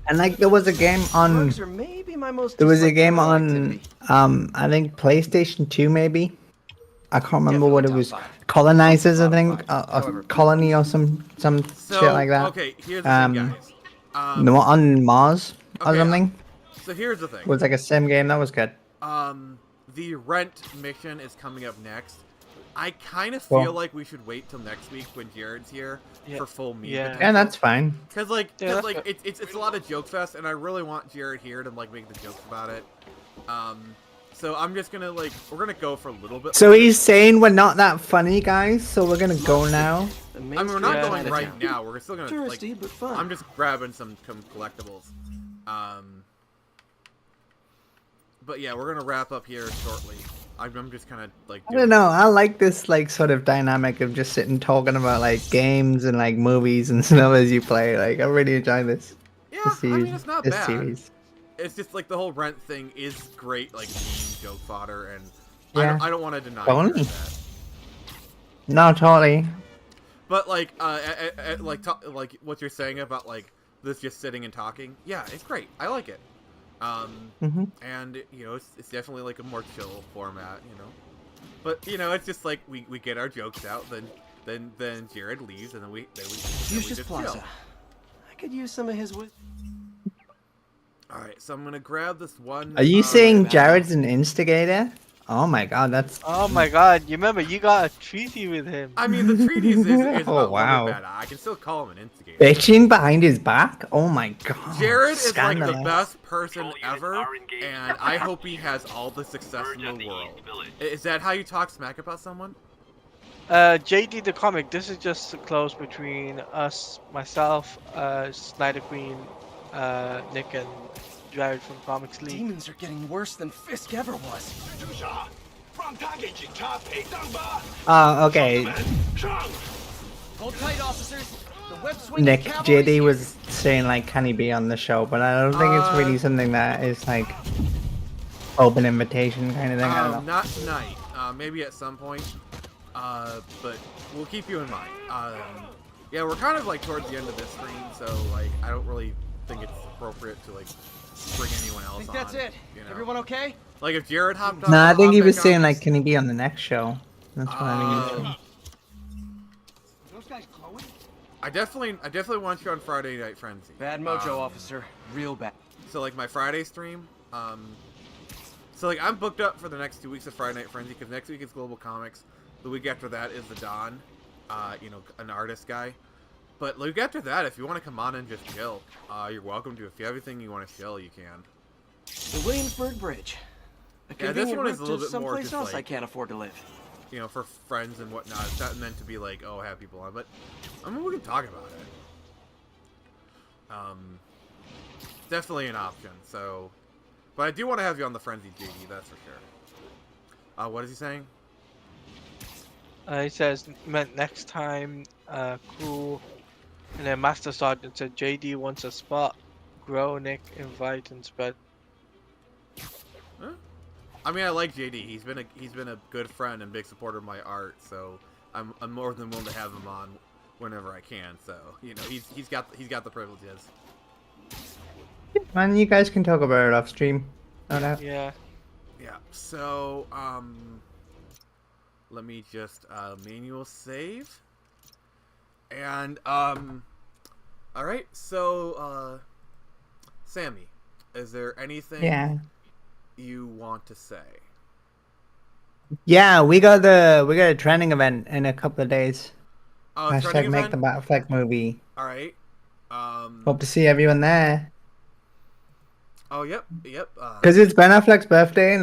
And like, there was a game on. Drugs are maybe my most There was a disliked game criminal on, I think PlayStation 2 maybe. I can't remember what it was. Colonizers, I think, a colony or some shit like that. Okay, here's the thing, guys. No, on Mars or okay, something. So here's the thing. It was like a sim game. That was good. The rent mission is coming up next. I kind of Cool. feel like we should wait till next week when Jared's here for full meme. Yeah, that's fine. Cause like, Yeah, that's like it's a lot of joke fest, and I really want Jared here to like make the jokes about it. So I'm just gonna like we're gonna go for a little bit. So he's saying we're not that funny, guys. So we're gonna go now. I mean, we're not going right now. We're still gonna Touristy, like. but fun. I'm just grabbing some collectibles. But yeah, we're gonna wrap up here shortly. I'm just kind of like. I don't know. I like this like sort of dynamic of just sitting talking about like games and like movies and stuff as you play. Like I really enjoy this. Yeah, this series, I mean it's not this bad. series. It's just like the whole rent thing is great, like meme joke fodder, and Yeah. I don't want to deny Totally. that. No, totally. But like, like what you're saying about like this just sitting and talking, yeah, it's great. I like it. And you know, it's definitely like a more chill format, you know. But you know, it's just like we get our jokes out, then Jared leaves, and then we Use just Plaza. chill. I could use some of his wisdom. All right, so I'm gonna grab this one. Are you saying Jared's an instigator? Oh my god, that's. Oh my god, you remember you got a treaty with him. I mean, the treaties is Oh, about wow. bad. I can still call him an instigator. Bitching behind his back? Oh my god. Jared is like the Scandalous. best person ever, and I hope he has all the success in the world. Is that how you talk smack about someone? JD the comic, this is just a close between us, myself, Snyder Queen, Nick, and Jared from Comics League. Demons are getting worse than Fisk ever was. Okay. Hold tight, officers. The web swinging Nick, cavalry JD was saying like, can he be on the show? But I don't think it's really something that is like open invitation kind of thing. I don't know. Not tonight. Maybe at some point. But we'll keep you in mind. Yeah, we're kind of like towards the end of this stream, so like I don't really think it's appropriate to like bring anyone else I think on. that's it. You know? Everyone okay? Like if Jared hopped on. No, I think he hop was back saying on. like, can he be on the next show? That's what I think he was saying. Those guys glowing? I definitely want you on Friday Night Frenzy. Bad mojo, officer. Real bad. So like my Friday stream, so like I'm booked up for the next 2 weeks of Friday Night Frenzy because next week is Global Comics. The week after that is the Don, you know, an artist guy. But the week after that, if you want to come on and just chill, you're welcome to. If you have anything you want to chill, you can. The Williamsburg Bridge. A Yeah, this convenient one is route a little to bit more someplace just else I like, can't afford to live. you know, for friends and whatnot. It's not meant to be like, oh, have people on, but I mean, we can talk about it. Definitely an option. So, But I do want to have you on the Frenzy, JD, that's for sure. What is he saying? He says, meant next time, cool. And then Master Sergeant said, JD wants a spot. Grow, Nick, invite, and spread. Huh? I mean, I like JD. He's been a good friend and big supporter of my art, so I'm more than willing to have him on whenever I can. So you know, he's got the privileges. Man, you guys can talk about it off stream. No doubt. Yeah. Yeah. So let me just manual save. And all right. So Sammie, is there anything you want to say? Yeah, we got a training event in a couple of days. Oh, Hashtag make the Batfleck movie. All right. Hope to see everyone there. Oh, yep. Because it's Ben Affleck's birthday,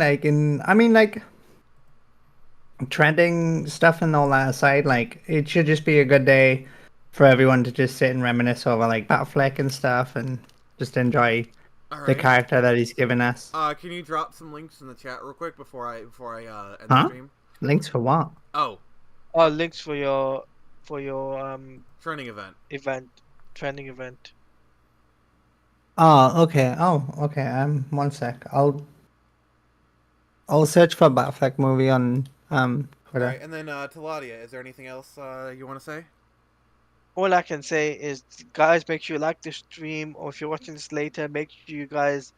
trending stuff and all that aside, it should just be a good day for everyone to just sit and reminisce over Batfleck and stuff and just enjoy the character that he's given us. Can you drop some links in the chat real quick before I end the stream? Links for what? Oh, links for your training event. Training event. Oh, okay. One sec. I'll search for Batfleck movie on Twitter. Alright, and then Taladia, is there anything else you want to say? All I can say is, guys, make sure you like the stream, or if you're watching this later, make sure you guys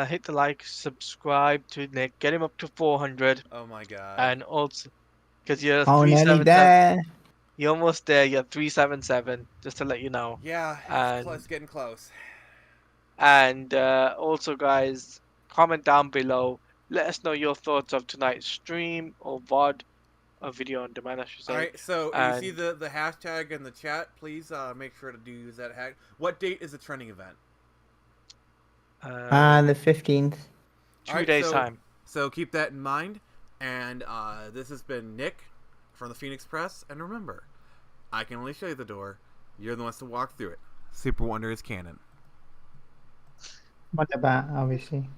hit the like, subscribe to Nick, get him up to 400. Oh my god. And also, because you're nearly 377. there. You're almost there. You're 377. Just to let you know. Yeah, it's getting close. And also, guys, comment down below. Let us know your thoughts of tonight's stream or VOD, or video on demand, I should say. Alright, so you see the hashtag in the chat, please make sure to use that hashtag. What date is the trending event? The 15th. 2 days time. So keep that in mind. And this has been Nick from the Phoenix Press. And remember, I can only show you the door. You're the ones to walk through it. Super Wonder is canon. What about, obviously.